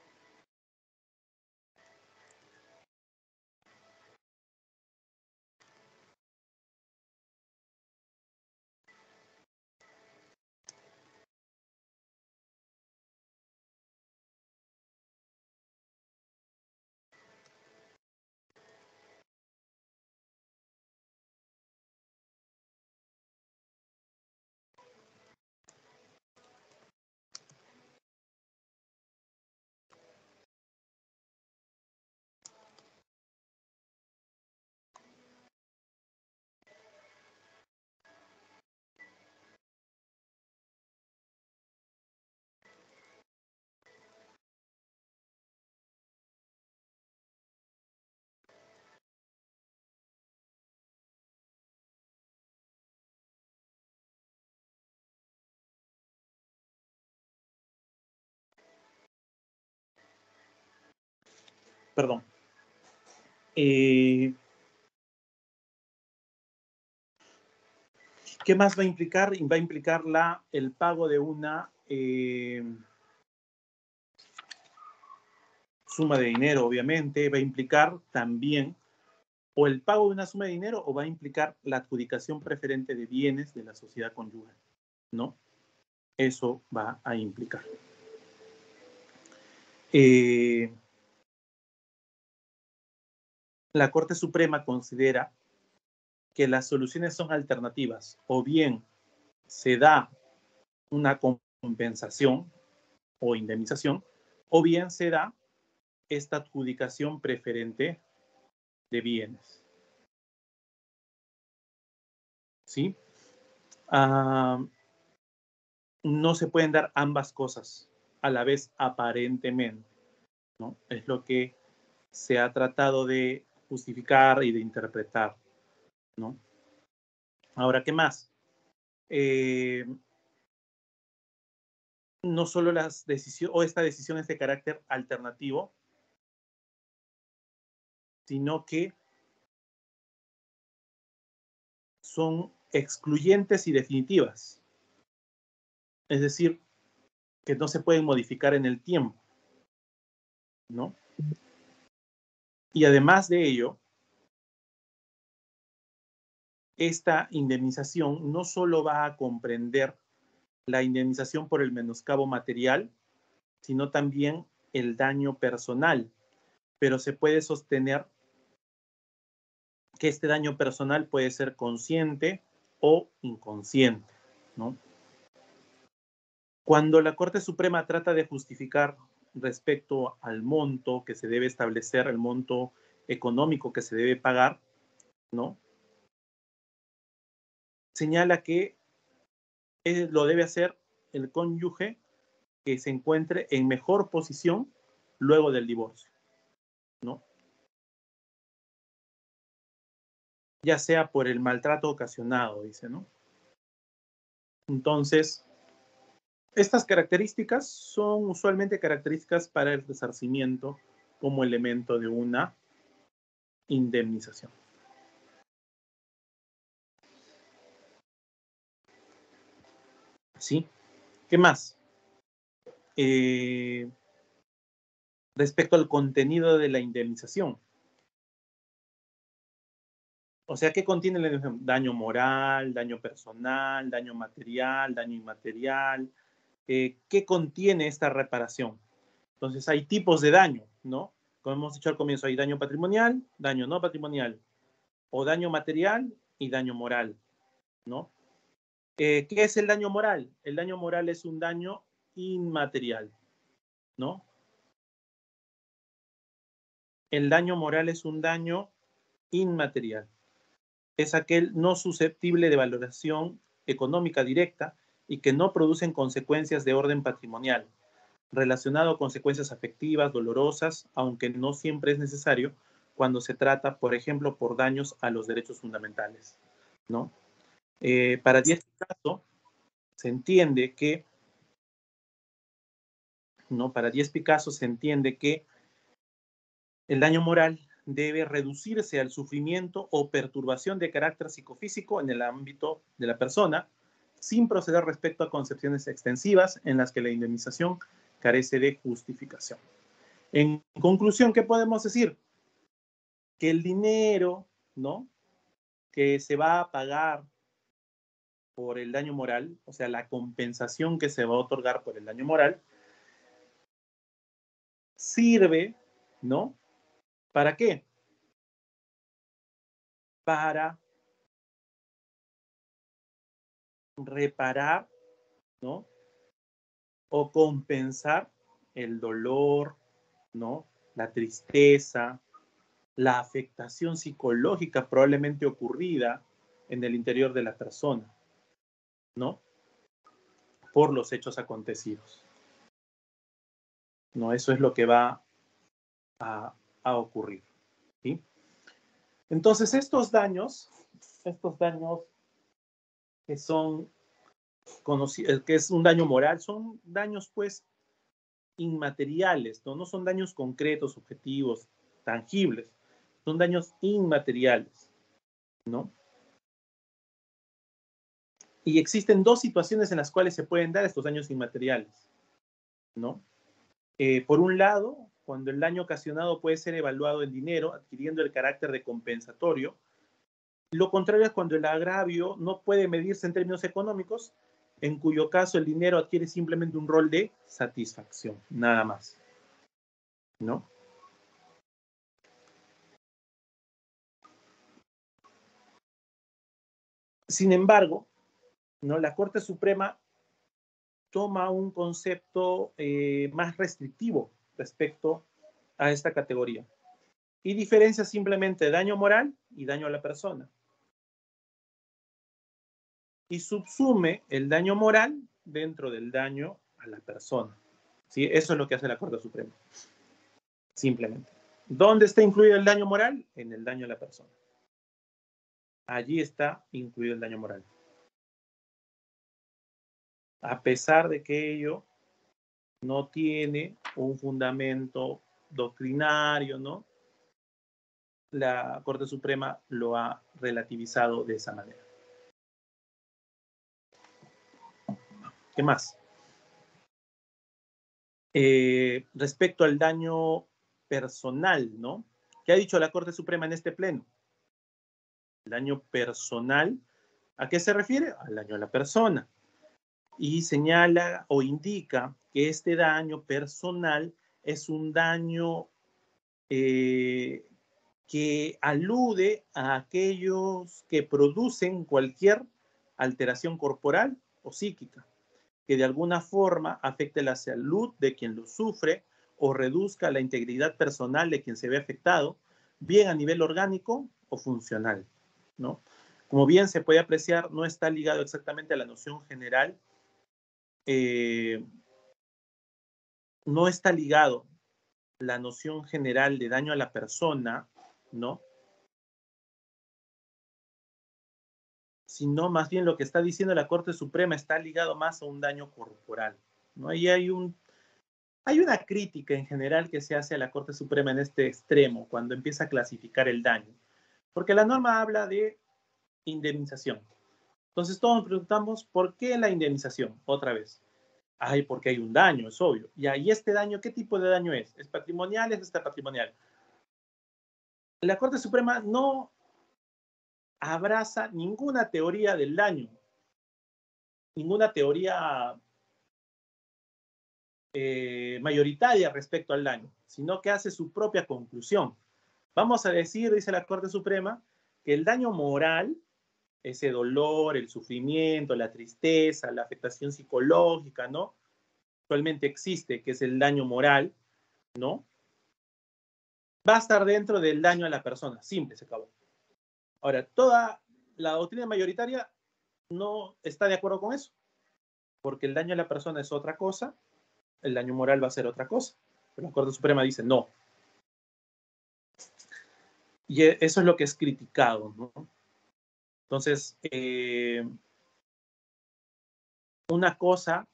Perdón. ¿Qué más va a implicar? Va a implicar el pago de una suma de dinero, obviamente. Va a implicar también o el pago de una suma de dinero o va a implicar la adjudicación preferente de bienes de la sociedad conyugal, ¿no? Eso va a implicar. La Corte Suprema considera que las soluciones son alternativas, o bien se da una compensación o indemnización, o bien se da esta adjudicación preferente de bienes. ¿Sí? No se pueden dar ambas cosas a la vez aparentemente, ¿no? Es lo que se ha tratado de justificar y de interpretar, ¿no? Ahora, ¿qué más? No solo las decisiones, o esta decisión es de carácter alternativo, sino que son excluyentes y definitivas. Es decir, que no se pueden modificar en el tiempo, ¿no? Y además de ello, esta indemnización no solo va a comprender la indemnización por el menoscabo material, sino también el daño personal, pero se puede sostener que este daño personal puede ser consciente o inconsciente, ¿no? Cuando la Corte Suprema trata de justificar respecto al monto que se debe establecer, el monto económico que se debe pagar, ¿no? Señala que lo debe hacer el cónyuge que se encuentre en mejor posición luego del divorcio, ¿no? Ya sea por el maltrato ocasionado, dice, ¿no? Entonces, estas características son usualmente características para el resarcimiento como elemento de una indemnización. ¿Sí? ¿Qué más? Respecto al contenido de la indemnización. O sea, ¿qué contiene la indemnización? Daño moral, daño personal, daño material, daño inmaterial. ¿Qué contiene esta reparación? Entonces, hay tipos de daño, ¿no? Como hemos dicho al comienzo, hay daño patrimonial, daño no patrimonial, o daño material y daño moral, ¿no? ¿Qué es el daño moral? El daño moral es un daño inmaterial, ¿no? El daño moral es un daño inmaterial. Es aquel no susceptible de valoración económica directa y que no producen consecuencias de orden patrimonial, relacionado a consecuencias afectivas, dolorosas, aunque no siempre es necesario cuando se trata, por ejemplo, por daños a los derechos fundamentales, ¿no? Para Díaz Picasso se entiende que, ¿no? Para Díaz Picasso se entiende que el daño moral debe reducirse al sufrimiento o perturbación de carácter psicofísico en el ámbito de la persona, sin proceder respecto a concepciones extensivas en las que la indemnización carece de justificación. En conclusión, ¿qué podemos decir? Que el dinero, ¿no?, que se va a pagar por el daño moral, o sea, la compensación que se va a otorgar por el daño moral, sirve, ¿no? ¿Para qué? Para reparar, ¿no?, o compensar el dolor, ¿no?, la tristeza, la afectación psicológica probablemente ocurrida en el interior de la persona, ¿no?, por los hechos acontecidos. ¿No? Eso es lo que va a ocurrir, ¿sí? Entonces, estos daños que son conocidos, que es un daño moral, son daños, pues, inmateriales, ¿no? No son daños concretos, objetivos, tangibles, son daños inmateriales, ¿no? Y existen dos situaciones en las cuales se pueden dar estos daños inmateriales, ¿no? Por un lado, cuando el daño ocasionado puede ser evaluado en dinero, adquiriendo el carácter de compensatorio. Lo contrario es cuando el agravio no puede medirse en términos económicos, en cuyo caso el dinero adquiere simplemente un rol de satisfacción, nada más, ¿no? Sin embargo, ¿no? La Corte Suprema toma un concepto más restrictivo respecto a esta categoría y diferencia simplemente daño moral y daño a la persona. Y subsume el daño moral dentro del daño a la persona. ¿Sí? Eso es lo que hace la Corte Suprema. Simplemente. ¿Dónde está incluido el daño moral? En el daño a la persona. Allí está incluido el daño moral. A pesar de que ello no tiene un fundamento doctrinario, ¿no? La Corte Suprema lo ha relativizado de esa manera. ¿Qué más? Respecto al daño personal, ¿no? ¿Qué ha dicho la Corte Suprema en este pleno? El daño personal, ¿a qué se refiere? Al daño a la persona. Y señala o indica que este daño personal es un daño que alude a aquellos que producen cualquier alteración corporal o psíquica, que de alguna forma afecte la salud de quien lo sufre o reduzca la integridad personal de quien se ve afectado, bien a nivel orgánico o funcional, ¿no? Como bien se puede apreciar, no está ligado exactamente a la noción general, no está ligado la noción general de daño a la persona, ¿no? Sino más bien lo que está diciendo la Corte Suprema está ligado más a un daño corporal, ¿no? Ahí hay una crítica en general que se hace a la Corte Suprema en este extremo, cuando empieza a clasificar el daño. Porque la norma habla de indemnización. Entonces todos nos preguntamos, ¿por qué la indemnización? Otra vez. Ay, porque hay un daño, es obvio. ¿Y este daño, qué tipo de daño es? ¿Es patrimonial? ¿Es extrapatrimonial? La Corte Suprema no abraza ninguna teoría del daño, ninguna teoría mayoritaria respecto al daño, sino que hace su propia conclusión. Vamos a decir, dice la Corte Suprema, que el daño moral, ese dolor, el sufrimiento, la tristeza, la afectación psicológica, ¿no? Actualmente existe, que es el daño moral, ¿no? Va a estar dentro del daño a la persona. Simple, se acabó. Ahora, toda la doctrina mayoritaria no está de acuerdo con eso, porque el daño a la persona es otra cosa, el daño moral va a ser otra cosa. Pero la Corte Suprema dice no. Y eso es lo que es criticado, ¿no? Entonces, una cosa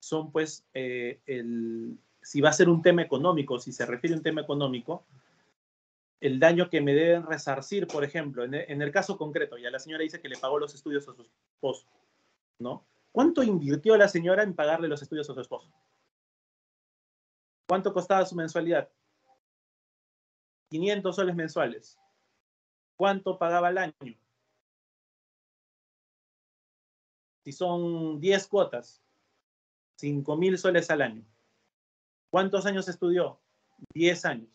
son pues si va a ser un tema económico, si se refiere a un tema económico, el daño que me deben resarcir, por ejemplo, en el caso concreto, ya la señora dice que le pagó los estudios a su esposo, ¿no? ¿Cuánto invirtió la señora en pagarle los estudios a su esposo? ¿Cuánto costaba su mensualidad? 500 soles mensuales. ¿Cuánto pagaba al año? Si son 10 cuotas, 5.000 soles al año. ¿Cuántos años estudió? 10 años.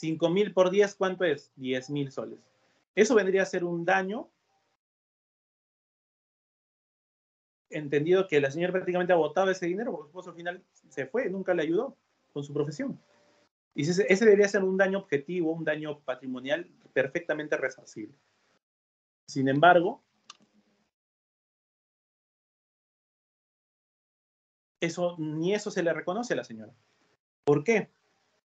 5.000 por 10, ¿cuánto es? 10.000 soles. Eso vendría a ser un daño, entendido que la señora prácticamente ha botado ese dinero porque su esposo al final se fue, nunca le ayudó con su profesión. Y ese debería ser un daño objetivo, un daño patrimonial perfectamente resarcible. Sin embargo, ni eso se le reconoce a la señora. ¿Por qué?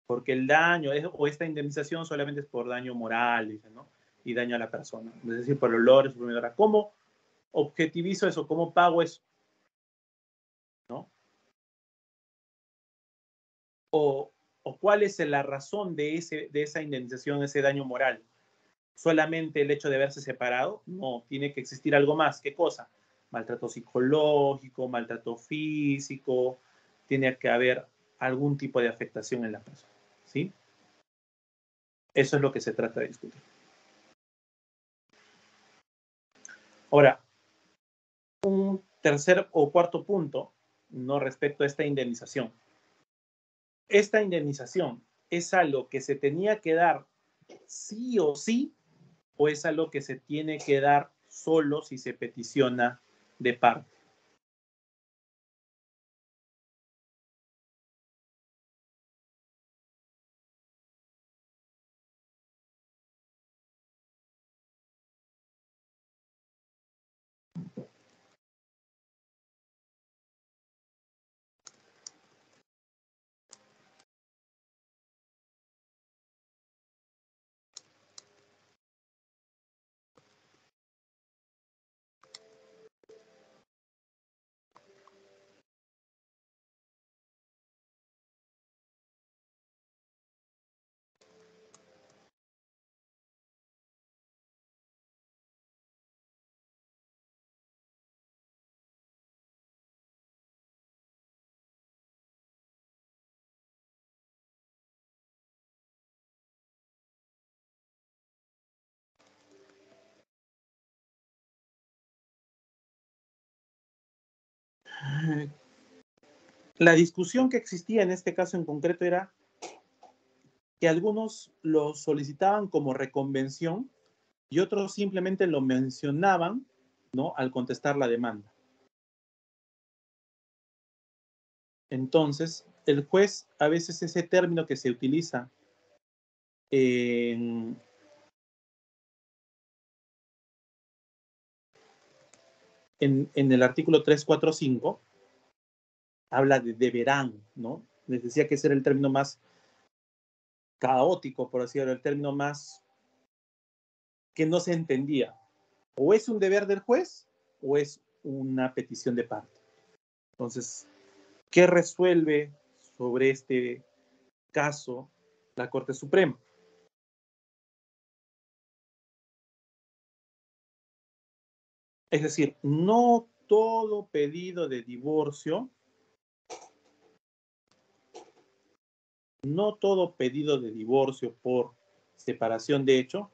Porque el daño o esta indemnización solamente es por daño moral, dicen, ¿no? Y daño a la persona, es decir, por olor, suprimidora. ¿Cómo objetivizo eso? ¿Cómo pago eso? ¿No? O ¿O cuál es la razón de esa indemnización, ese daño moral? ¿Solamente el hecho de haberse separado? No, tiene que existir algo más. ¿Qué cosa? Maltrato psicológico, maltrato físico, tiene que haber algún tipo de afectación en la persona, ¿sí? Eso es lo que se trata de discutir. Ahora, un tercer o cuarto punto, ¿no?, respecto a esta indemnización. Esta indemnización es algo que se tenía que dar sí o sí, o es algo que se tiene que dar solo si se peticiona de parte. La discusión que existía en este caso en concreto era que algunos lo solicitaban como reconvención y otros simplemente lo mencionaban, ¿no?, al contestar la demanda. Entonces, el juez, a veces ese término que se utiliza en el artículo 345, habla de deberán, ¿no? Les decía que ese era el término más caótico, por así decirlo, el término más que no se entendía. O es un deber del juez o es una petición de parte. Entonces, ¿qué resuelve sobre este caso la Corte Suprema? Es decir, no todo pedido de divorcio, no todo pedido de divorcio por separación de hecho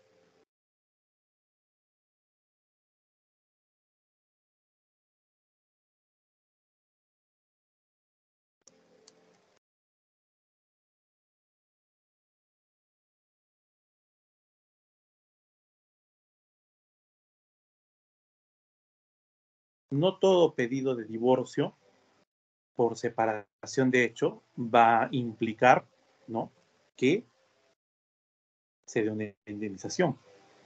no todo pedido de divorcio por separación de hecho va a implicar, ¿no?, que se dé una indemnización.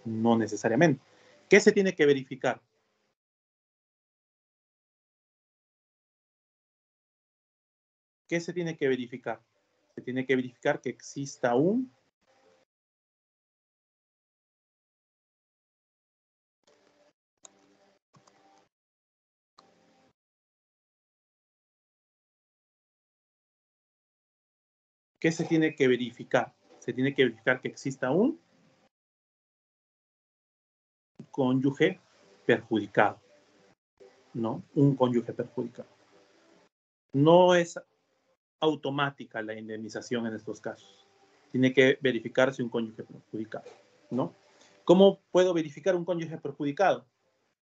No necesariamente. ¿Qué se tiene que verificar? ¿Qué se tiene que verificar? Se tiene que verificar que exista un ¿Qué se tiene que verificar? Se tiene que verificar que exista un cónyuge perjudicado, ¿no? Un cónyuge perjudicado. No es automática la indemnización en estos casos. Tiene que verificarse un cónyuge perjudicado, ¿no? ¿Cómo puedo verificar un cónyuge perjudicado?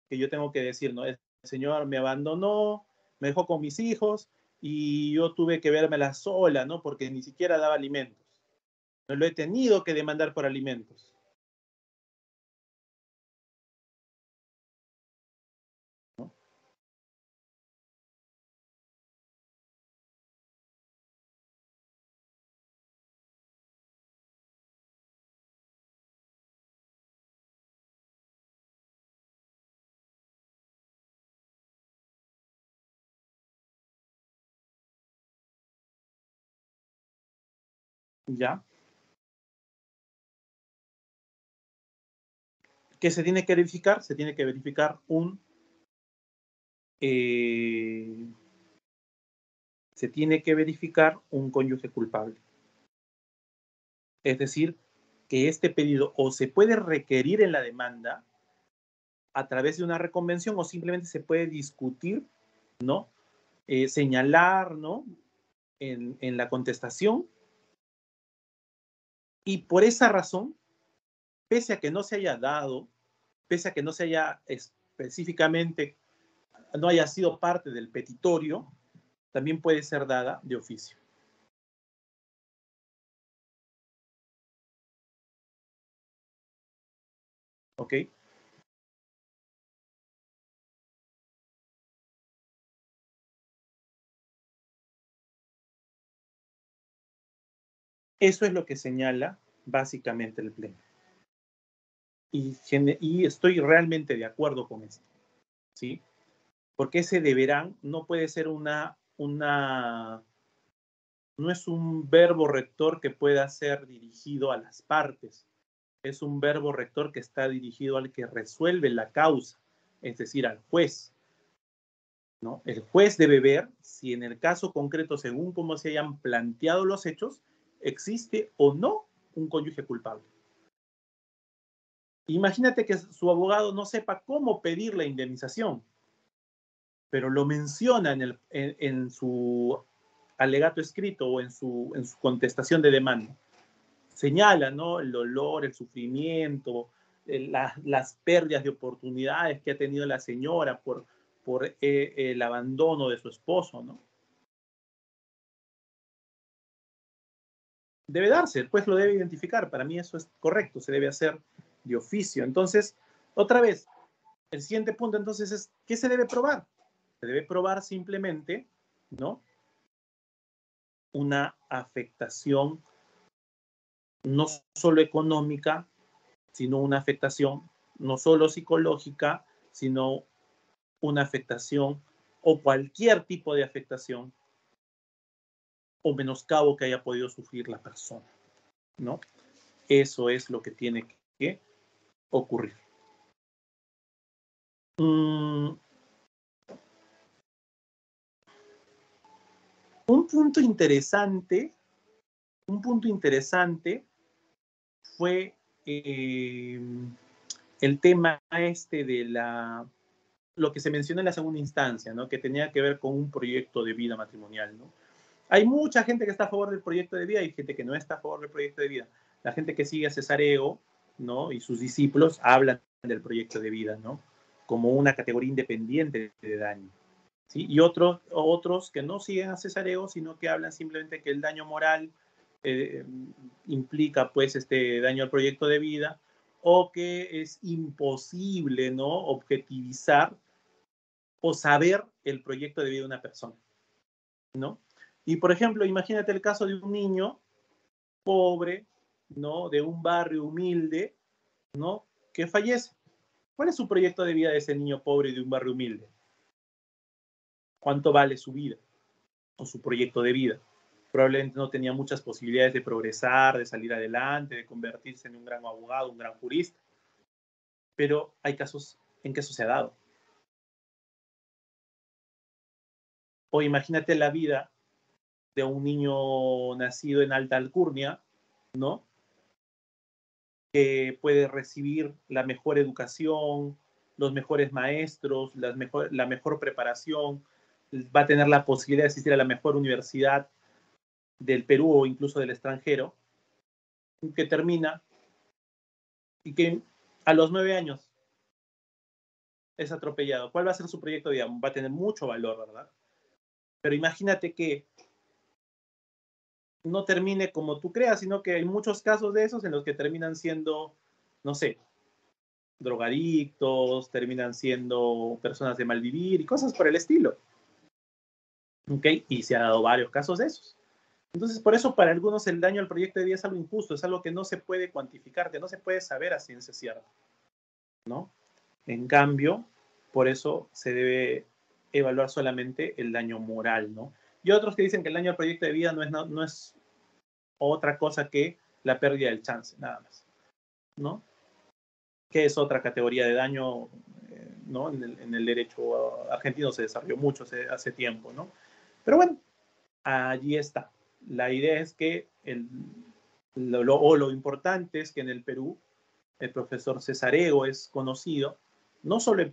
Que yo tengo que decir, ¿no?, el señor me abandonó, me dejó con mis hijos y yo tuve que vérmela sola, ¿no?, porque ni siquiera daba alimentos. Me lo he tenido que demandar por alimentos, ¿no? ¿Ya? ¿Qué se tiene que verificar? Se tiene que verificar se tiene que verificar un cónyuge culpable, Es decir, que este pedido o se puede requerir en la demanda a través de una reconvención o simplemente se puede discutir, ¿no? Señalar, ¿no? En la contestación. Y por esa razón, pese a que no se haya dado, pese a que no se haya específicamente, no haya sido parte del petitorio, también puede ser dada de oficio. ¿Ok? Eso es lo que señala básicamente el Pleno. Y estoy realmente de acuerdo con esto, ¿sí? Porque ese deberán no puede ser no es un verbo rector que pueda ser dirigido a las partes, es un verbo rector que está dirigido al que resuelve la causa, es decir, al juez, ¿no? El juez debe ver si en el caso concreto, según cómo se hayan planteado los hechos, existe o no un cónyuge culpable. Imagínate que su abogado no sepa cómo pedir la indemnización, pero lo menciona en su alegato escrito o en su contestación de demanda. Señala, ¿no? El dolor, el sufrimiento, las pérdidas de oportunidades que ha tenido la señora por el abandono de su esposo, ¿no? Debe darse, el juez lo debe identificar. Para mí eso es correcto, se debe hacer de oficio. Entonces, otra vez, el siguiente punto entonces es, ¿qué se debe probar? Se debe probar simplemente, ¿no? Una afectación no solo económica, sino una afectación no solo psicológica, sino una afectación o cualquier tipo de afectación o menoscabo que haya podido sufrir la persona, ¿no? Eso es lo que tiene que ocurrir. Un punto interesante fue el tema lo que se menciona en la segunda instancia, ¿no? Que tenía que ver con un proyecto de vida matrimonial, ¿no? Hay mucha gente que está a favor del proyecto de vida y gente que no está a favor del proyecto de vida. La gente que sigue a Cesareo, ¿no? Y sus discípulos hablan del proyecto de vida, ¿no? Como una categoría independiente de daño, ¿sí? Y otros que no siguen a Cesareo, sino que hablan simplemente que el daño moral implica, pues, este daño al proyecto de vida, o que es imposible, ¿no? Objetivizar o saber el proyecto de vida de una persona, ¿no? Y, por ejemplo, imagínate el caso de un niño pobre, ¿no? De un barrio humilde, ¿no? Que fallece. ¿Cuál es su proyecto de vida de ese niño pobre de un barrio humilde? ¿Cuánto vale su vida o su proyecto de vida? Probablemente no tenía muchas posibilidades de progresar, de salir adelante, de convertirse en un gran abogado, un gran jurista. Pero hay casos en que eso se ha dado. O imagínate la vida de un niño nacido en alta alcurnia, ¿no? Que puede recibir la mejor educación, los mejores maestros, la mejor preparación, va a tener la posibilidad de asistir a la mejor universidad del Perú o incluso del extranjero, que termina y que a los 9 años es atropellado. ¿Cuál va a ser su proyecto de vida? Va a tener mucho valor, ¿verdad? Pero imagínate que no termine como tú creas, sino que hay muchos casos de esos en los que terminan siendo, no sé, drogadictos, terminan siendo personas de mal vivir y cosas por el estilo. ¿Ok? Y se ha dado varios casos de esos. Entonces, por eso para algunos el daño al proyecto de vida es algo injusto, es algo que no se puede cuantificar, que no se puede saber a ciencia cierta, ¿no? En cambio, por eso se debe evaluar solamente el daño moral, ¿no? Y otros que dicen que el daño al proyecto de vida no es otra cosa que la pérdida del chance, nada más, ¿no? Que es otra categoría de daño, ¿no? En el derecho argentino se desarrolló mucho hace tiempo, ¿no? Pero bueno, allí está. La idea es que Lo importante es que en el Perú el profesor Cesareo es conocido, no solo en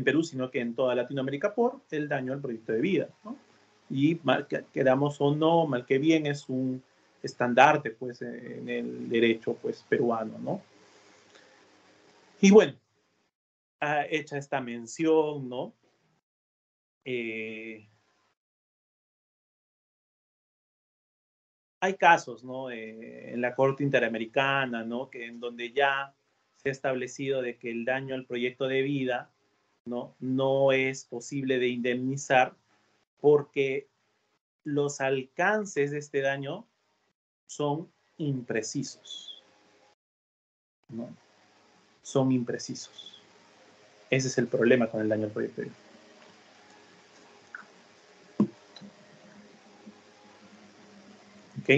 Perú, sino que en toda Latinoamérica por el daño al proyecto de vida, ¿no? Y mal que queramos o no, mal que bien, es un estandarte pues, en el derecho pues, peruano, ¿no? Y bueno, hecha esta mención, ¿no? Hay casos, ¿no? En la Corte Interamericana, ¿no? Que en donde ya se ha establecido de que el daño al proyecto de vida, ¿no? No es posible de indemnizar porque los alcances de este daño son imprecisos, ¿no? Son imprecisos. Ese es el problema con el daño al proyecto de vida. ¿Ok?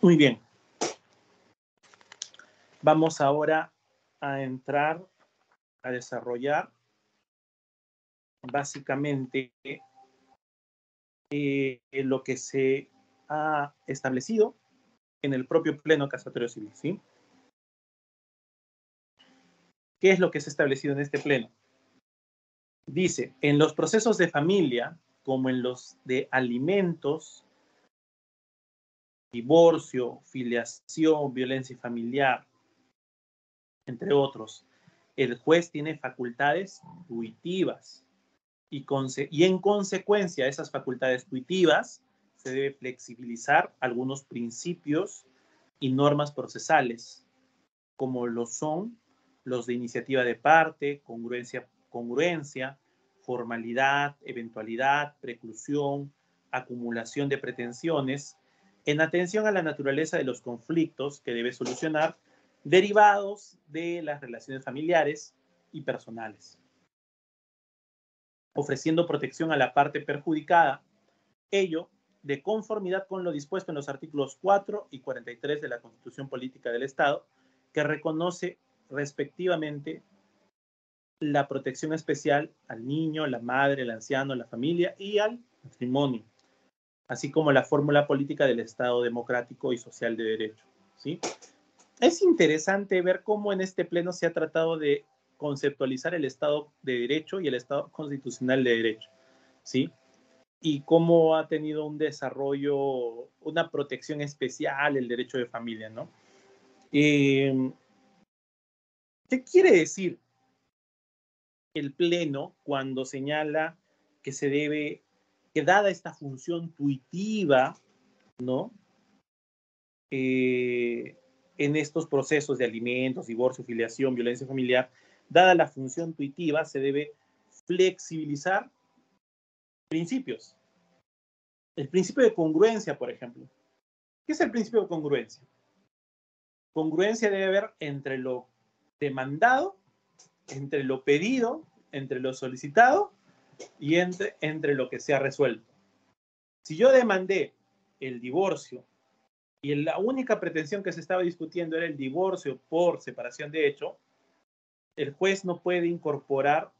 Muy bien. Vamos ahora a entrar a desarrollar básicamente lo que se ha establecido en el propio Pleno Casatorio Civil, ¿sí? ¿Qué es lo que se ha establecido en este Pleno? Dice, en los procesos de familia, como en los de alimentos, divorcio, filiación, violencia familiar, entre otros, el juez tiene facultades tuitivas y en consecuencia de esas facultades tuitivas se debe flexibilizar algunos principios y normas procesales, como lo son los de iniciativa de parte, congruencia, formalidad, eventualidad, preclusión, acumulación de pretensiones, en atención a la naturaleza de los conflictos que debe solucionar derivados de las relaciones familiares y personales, ofreciendo protección a la parte perjudicada, ello de conformidad con lo dispuesto en los artículos 4 y 43 de la Constitución Política del Estado, que reconoce respectivamente la protección especial al niño, la madre, el anciano, la familia y al matrimonio, así como la fórmula política del Estado democrático y social de derecho, ¿sí? Es interesante ver cómo en este pleno se ha tratado de conceptualizar el Estado de Derecho y el Estado constitucional de Derecho, ¿sí? Y cómo ha tenido un desarrollo, una protección especial el derecho de familia, ¿no? ¿Qué quiere decir el Pleno cuando señala que se debe, que dada esta función tuitiva, ¿no? En estos procesos de alimentos, divorcio, filiación, violencia familiar, dada la función tuitiva, se debe flexibilizar principios. El principio de congruencia, por ejemplo. ¿Qué es el principio de congruencia? Congruencia debe haber entre lo demandado, entre lo pedido, entre lo solicitado y entre lo que se ha resuelto. Si yo demandé el divorcio y la única pretensión que se estaba discutiendo era el divorcio por separación de hecho, el juez no puede incorporar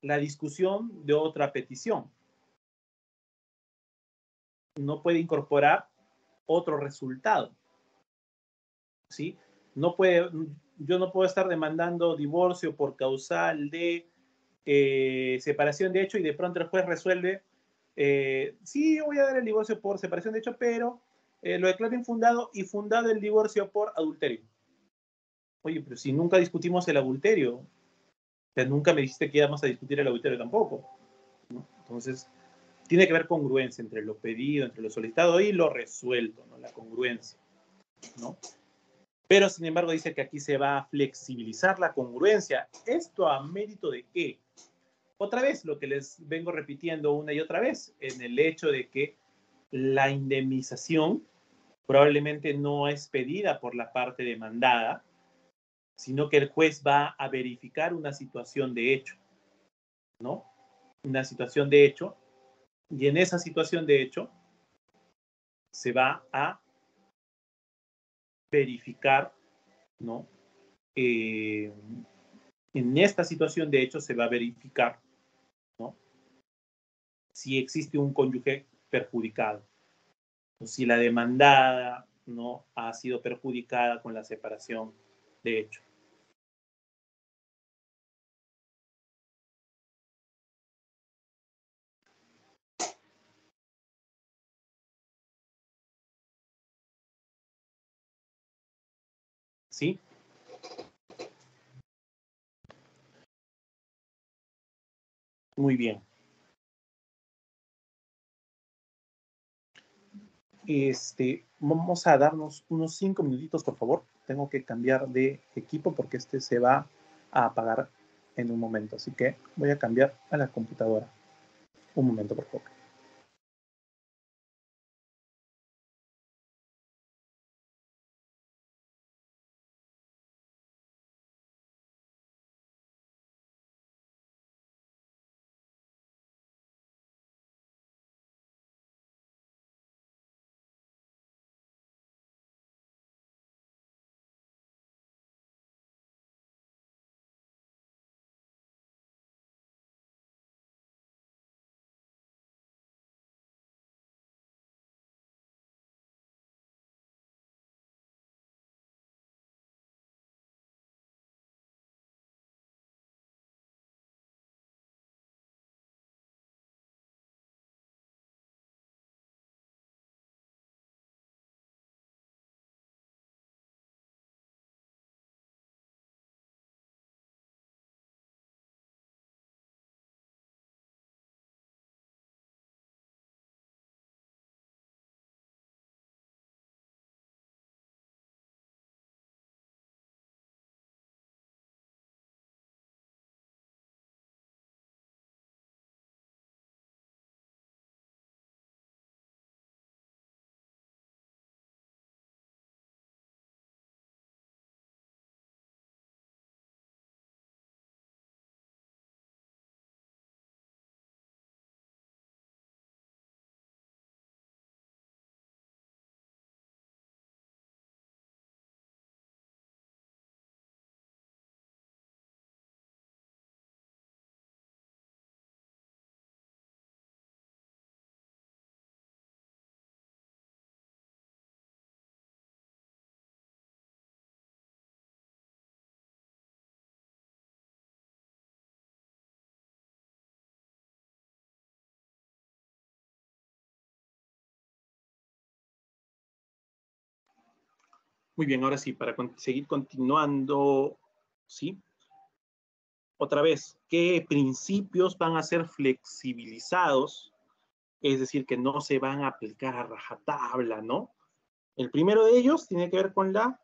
la discusión de otra petición. No puede incorporar otro resultado, ¿sí? No puede, yo no puedo estar demandando divorcio por causal de separación de hecho y de pronto el juez resuelve, sí, yo voy a dar el divorcio por separación de hecho, pero lo declaro infundado y fundado el divorcio por adulterio. Oye, pero si nunca discutimos el adulterio, o sea, nunca me dijiste que íbamos a discutir el adulterio tampoco, ¿no? Entonces, tiene que haber congruencia entre lo pedido, entre lo solicitado y lo resuelto, ¿no? La congruencia, ¿no? Pero, sin embargo, dice que aquí se va a flexibilizar la congruencia. ¿Esto a mérito de qué? Otra vez, lo que les vengo repitiendo una y otra vez, en el hecho de que la indemnización probablemente no es pedida por la parte demandada, sino que el juez va a verificar una situación de hecho, ¿no? Una situación de hecho, y en esa situación de hecho se va a verificar, ¿no? En esta situación de hecho se va a verificar, ¿no? si existe un cónyuge perjudicado, o si la demandada no ha sido perjudicada con la separación de hecho. ¿Sí? Muy bien. Vamos a darnos unos 5 minutitos, por favor. Tengo que cambiar de equipo porque este se va a apagar en un momento. Así que voy a cambiar a la computadora. Un momento, por favor. Muy bien, ahora sí, para seguir continuando, ¿sí? Otra vez, ¿qué principios van a ser flexibilizados? Es decir, que no se van a aplicar a rajatabla, ¿no? El primero de ellos tiene que ver con la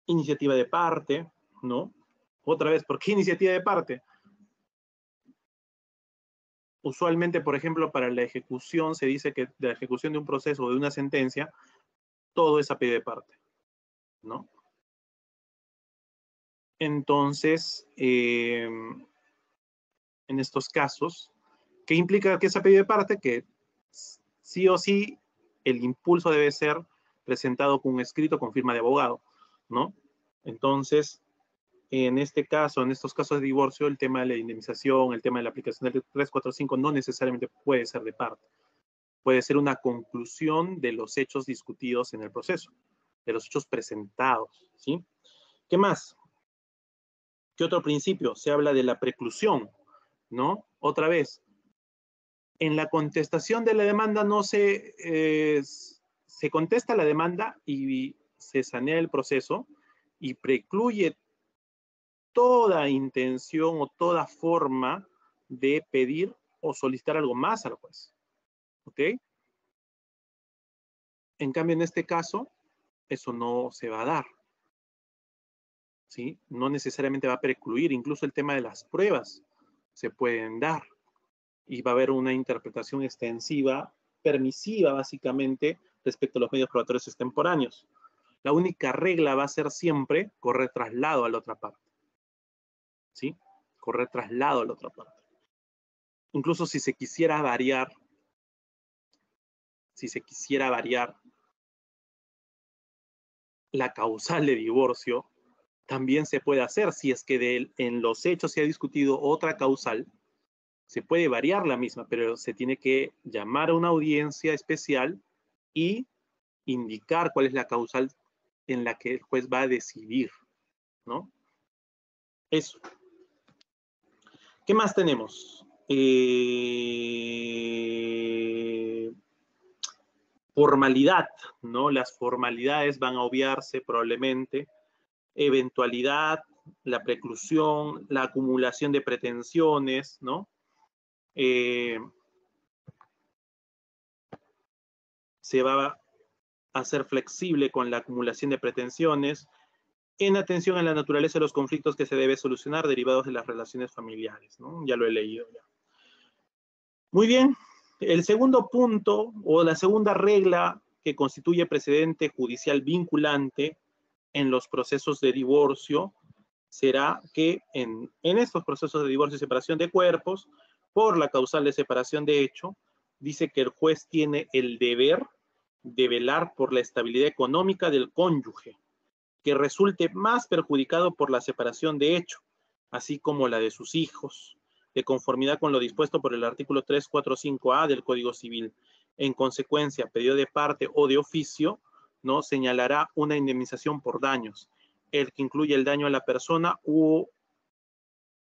iniciativa de parte, ¿no? Otra vez, ¿por qué iniciativa de parte? Usualmente, por ejemplo, para la ejecución se dice que de la ejecución de un proceso o de una sentencia, todo es a pie de parte, ¿no? Entonces, en estos casos, ¿qué implica que es a pie de parte? Que sí o sí el impulso debe ser presentado con un escrito con firma de abogado, ¿no? Entonces, en este caso, en estos casos de divorcio, el tema de la indemnización, el tema de la aplicación del 345 no necesariamente puede ser de parte. Puede ser una conclusión de los hechos discutidos en el proceso, de los hechos presentados, ¿sí? ¿Qué más? ¿Qué otro principio? Se habla de la preclusión, ¿no? Otra vez, en la contestación de la demanda no se contesta la demanda y se sanea el proceso y precluye toda intención o toda forma de pedir o solicitar algo más al juez. ¿Ok? En cambio, en este caso, eso no se va a dar. ¿Sí? No necesariamente va a precluir, incluso el tema de las pruebas se pueden dar y va a haber una interpretación extensiva, permisiva básicamente, respecto a los medios probatorios extemporáneos. La única regla va a ser siempre correr traslado a la otra parte. ¿Sí? Correr traslado a la otra parte. Incluso si se quisiera variar la causal de divorcio, también se puede hacer. Si es que en los hechos se ha discutido otra causal, se puede variar la misma, pero se tiene que llamar a una audiencia especial y indicar cuál es la causal en la que el juez va a decidir, ¿no? Eso. ¿Qué más tenemos? Formalidad, ¿no? Las formalidades van a obviarse probablemente. Eventualidad, la preclusión, la acumulación de pretensiones, ¿no? Se va a hacer flexible con la acumulación de pretensiones, en atención a la naturaleza de los conflictos que se debe solucionar derivados de las relaciones familiares, ¿no? Ya lo he leído ya. Muy bien. El segundo punto, o la segunda regla que constituye precedente judicial vinculante en los procesos de divorcio, será que en estos procesos de divorcio y separación de cuerpos, por la causal de separación de hecho, dice que el juez tiene el deber de velar por la estabilidad económica del cónyuge, que resulte más perjudicado por la separación de hecho, así como la de sus hijos, de conformidad con lo dispuesto por el artículo 345A del Código Civil. En consecuencia, pedido de parte o de oficio, ¿no? Señalará una indemnización por daños, el que incluye el daño a la persona u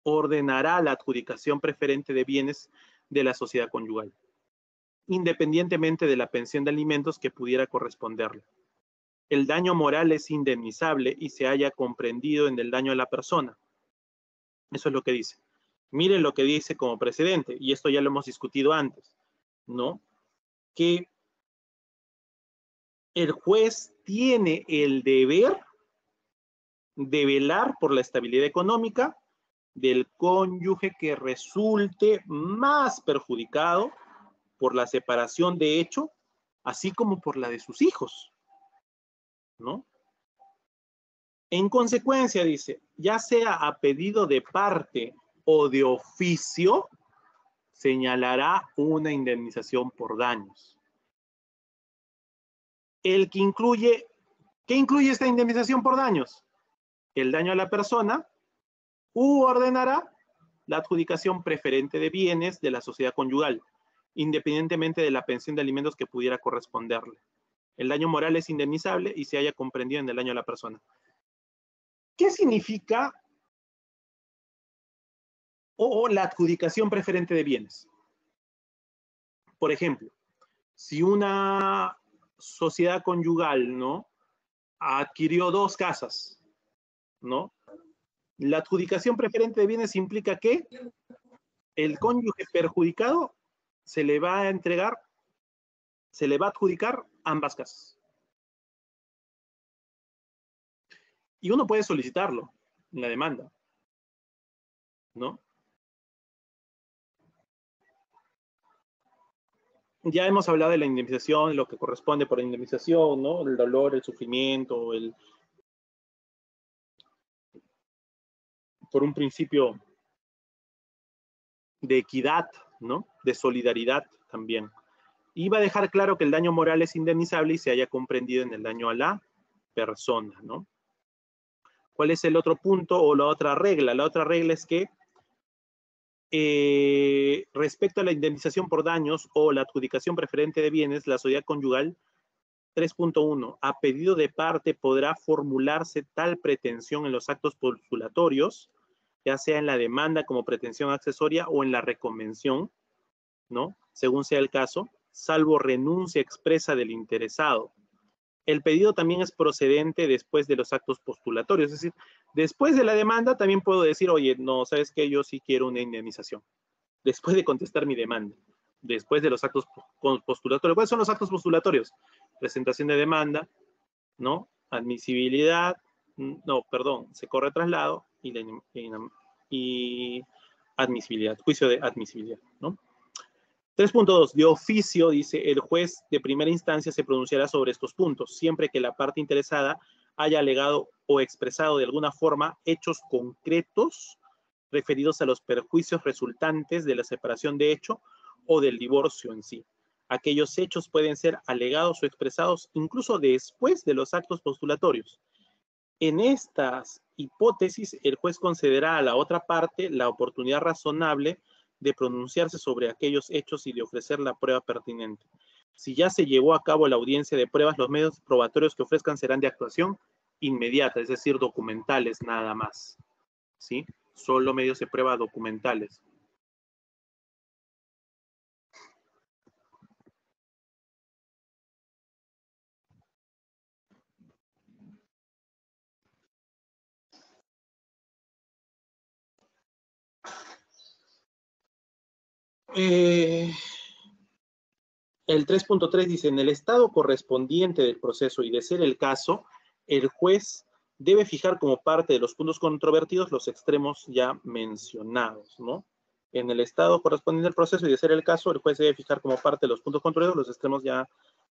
ordenará la adjudicación preferente de bienes de la sociedad conyugal, independientemente de la pensión de alimentos que pudiera corresponderle. El daño moral es indemnizable y se haya comprendido en el daño a la persona. Eso es lo que dice. Miren lo que dice como precedente, y esto ya lo hemos discutido antes, ¿no? Que el juez tiene el deber de velar por la estabilidad económica del cónyuge que resulte más perjudicado por la separación de hecho, así como por la de sus hijos, ¿no? En consecuencia, dice, ya sea a pedido de parte o de oficio, señalará una indemnización por daños. El que incluye, ¿qué incluye esta indemnización por daños? El daño a la persona, u ordenará la adjudicación preferente de bienes de la sociedad conyugal, independientemente de la pensión de alimentos que pudiera corresponderle. El daño moral es indemnizable y se haya comprendido en el daño a la persona. ¿Qué significa o la adjudicación preferente de bienes? Por ejemplo, si una sociedad conyugal, ¿no?, adquirió 2 casas, ¿no? La adjudicación preferente de bienes implica que el cónyuge perjudicado se le va a entregar, se le va a adjudicar ambas casas. Y uno puede solicitarlo en la demanda, ¿no? Ya hemos hablado de la indemnización, lo que corresponde por indemnización, ¿no? El dolor, el sufrimiento, por un principio de equidad, ¿no? De solidaridad también. Y va a dejar claro que el daño moral es indemnizable y se haya comprendido en el daño a la persona, ¿no? ¿Cuál es el otro punto o la otra regla? La otra regla es que respecto a la indemnización por daños o la adjudicación preferente de bienes, la sociedad conyugal 3.1, a pedido de parte podrá formularse tal pretensión en los actos postulatorios, ya sea en la demanda como pretensión accesoria o en la reconvención, ¿no? Según sea el caso, salvo renuncia expresa del interesado. El pedido también es procedente después de los actos postulatorios, es decir, después de la demanda también puedo decir, oye, no, ¿sabes qué? Yo sí quiero una indemnización. Después de contestar mi demanda, después de los actos postulatorios. ¿Cuáles son los actos postulatorios? Presentación de demanda, ¿no? Admisibilidad, no, perdón, se corre traslado y admisibilidad, juicio de admisibilidad, ¿no? 3.2. De oficio, dice, el juez de primera instancia se pronunciará sobre estos puntos, siempre que la parte interesada haya alegado o expresado de alguna forma hechos concretos referidos a los perjuicios resultantes de la separación de hecho o del divorcio en sí. Aquellos hechos pueden ser alegados o expresados incluso después de los actos postulatorios. En estas hipótesis, el juez concederá a la otra parte la oportunidad razonable de pronunciarse sobre aquellos hechos y de ofrecer la prueba pertinente. Si ya se llevó a cabo la audiencia de pruebas, los medios probatorios que ofrezcan serán de actuación inmediata, es decir, documentales nada más, ¿sí? Solo medios de prueba documentales. El 3.3 dice, en el estado correspondiente del proceso y de ser el caso, el juez debe fijar como parte de los puntos controvertidos los extremos ya mencionados, ¿no? En el estado correspondiente del proceso y de ser el caso, el juez debe fijar como parte de los puntos controvertidos los extremos ya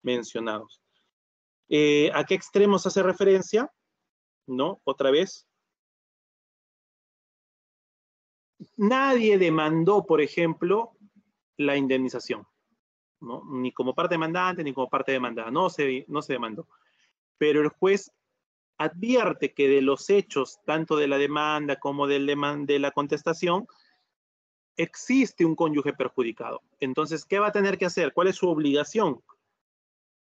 mencionados. ¿A qué extremos hace referencia? ¿No? Otra vez. Nadie demandó, por ejemplo, la indemnización, ¿no? Ni como parte demandante, ni como parte demandada. No se demandó. Pero el juez advierte que de los hechos, tanto de la demanda como de la contestación, existe un cónyuge perjudicado. Entonces, ¿qué va a tener que hacer? ¿Cuál es su obligación?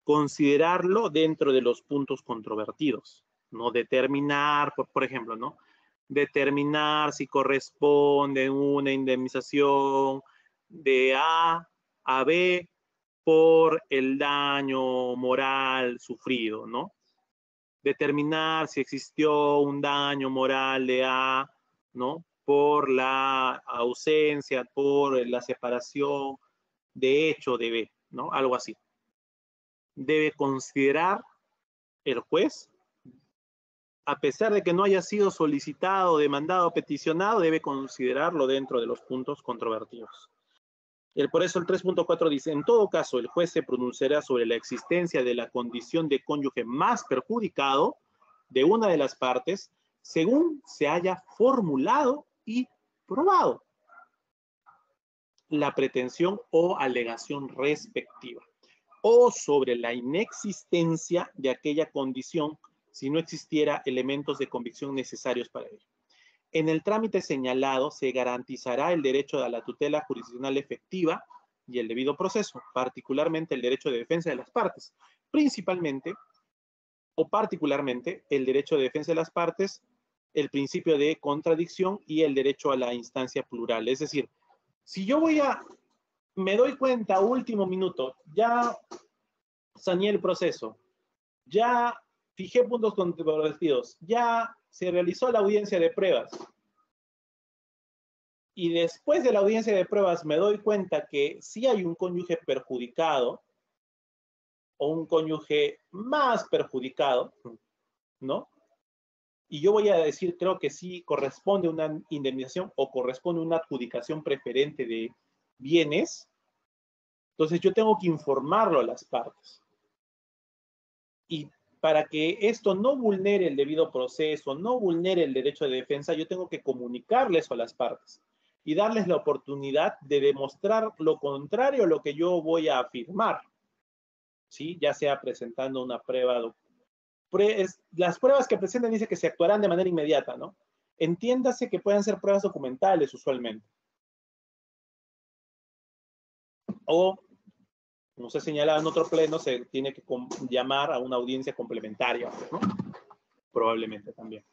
Considerarlo dentro de los puntos controvertidos, ¿no? Determinar, por ejemplo, ¿no? Determinar si corresponde una indemnización de A a B por el daño moral sufrido, ¿no? Determinar si existió un daño moral de A, ¿no? Por la ausencia, por la separación de hecho de B, ¿no? Algo así. Debe considerar el juez, a pesar de que no haya sido solicitado, demandado, peticionado, debe considerarlo dentro de los puntos controvertidos. Por eso el 3.4 dice, en todo caso, el juez se pronunciará sobre la existencia de la condición de cónyuge más perjudicado de una de las partes, según se haya formulado y probado la pretensión o alegación respectiva, o sobre la inexistencia de aquella condición si no existiera elementos de convicción necesarios para ello. En el trámite señalado se garantizará el derecho a la tutela jurisdiccional efectiva y el debido proceso, particularmente el derecho de defensa de las partes, principalmente o particularmente el derecho de defensa de las partes, el principio de contradicción y el derecho a la instancia plural. Es decir, si yo me doy cuenta último minuto, ya saneé el proceso, ya fijé puntos controvertidos, ya se realizó la audiencia de pruebas, y después de la audiencia de pruebas me doy cuenta que sí hay un cónyuge perjudicado o un cónyuge más perjudicado, ¿no? Y yo voy a decir, creo que sí corresponde una indemnización o corresponde una adjudicación preferente de bienes, entonces yo tengo que informarlo a las partes. Y para que esto no vulnere el debido proceso, no vulnere el derecho de defensa, yo tengo que comunicarle eso a las partes y darles la oportunidad de demostrar lo contrario a lo que yo voy a afirmar, ¿sí? Ya sea presentando una prueba. Las pruebas que presenten dice que se actuarán de manera inmediata, ¿no? Entiéndase que pueden ser pruebas documentales usualmente. O, como se señalaba en otro pleno, se tiene que llamar a una audiencia complementaria, ¿no? Probablemente también.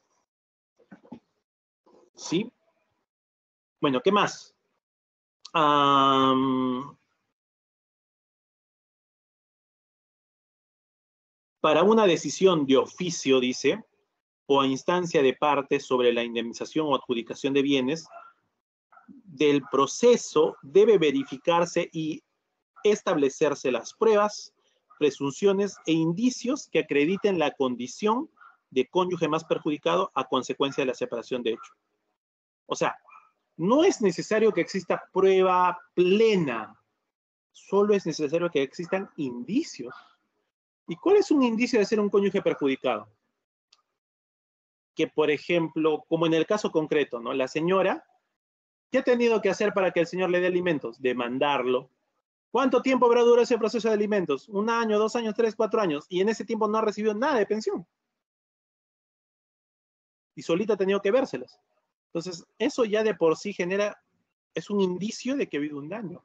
¿Sí? Bueno, ¿qué más? Para una decisión de oficio, dice, o a instancia de parte sobre la indemnización o adjudicación de bienes, del proceso debe verificarse y establecerse las pruebas, presunciones e indicios que acrediten la condición de cónyuge más perjudicado a consecuencia de la separación de hecho. O sea, no es necesario que exista prueba plena, solo es necesario que existan indicios. ¿Y cuál es un indicio de ser un cónyuge perjudicado? Que, por ejemplo, como en el caso concreto, ¿no? La señora, ¿qué ha tenido que hacer para que el señor le dé alimentos? Demandarlo. ¿Cuánto tiempo habrá durado ese proceso de alimentos? 1 año, 2 años, 3, 4 años. Y en ese tiempo no ha recibido nada de pensión. y solita ha tenido que vérselas. Entonces, eso ya de por sí es un indicio de que ha habido un daño,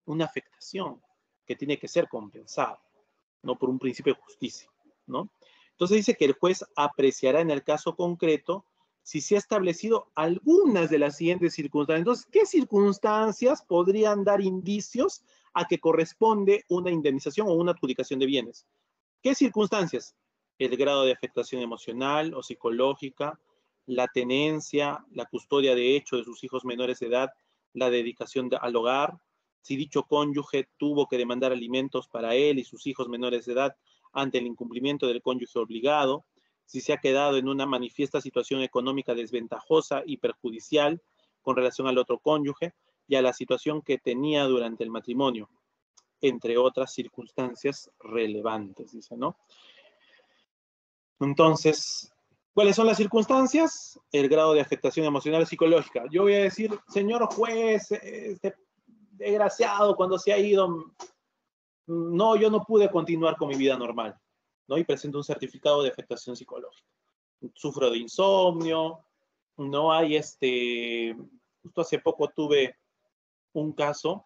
una afectación que tiene que ser compensada, no por un principio de justicia, ¿no? Entonces dice que el juez apreciará en el caso concreto si se ha establecido algunas de las siguientes circunstancias. Entonces, ¿qué circunstancias podrían dar indicios a que corresponde una indemnización o una adjudicación de bienes? ¿Qué circunstancias? El grado de afectación emocional o psicológica, la tenencia, la custodia de hecho de sus hijos menores de edad, la dedicación al hogar, si dicho cónyuge tuvo que demandar alimentos para él y sus hijos menores de edad ante el incumplimiento del cónyuge obligado, si se ha quedado en una manifiesta situación económica desventajosa y perjudicial con relación al otro cónyuge y a la situación que tenía durante el matrimonio, entre otras circunstancias relevantes, dice, ¿no? Entonces, ¿cuáles son las circunstancias? El grado de afectación emocional y psicológica. Yo voy a decir, señor juez, este desgraciado, cuando se ha ido, no, yo no pude continuar con mi vida normal, ¿no? Y presento un certificado de afectación psicológica. Sufro de insomnio, no hay justo hace poco tuve un caso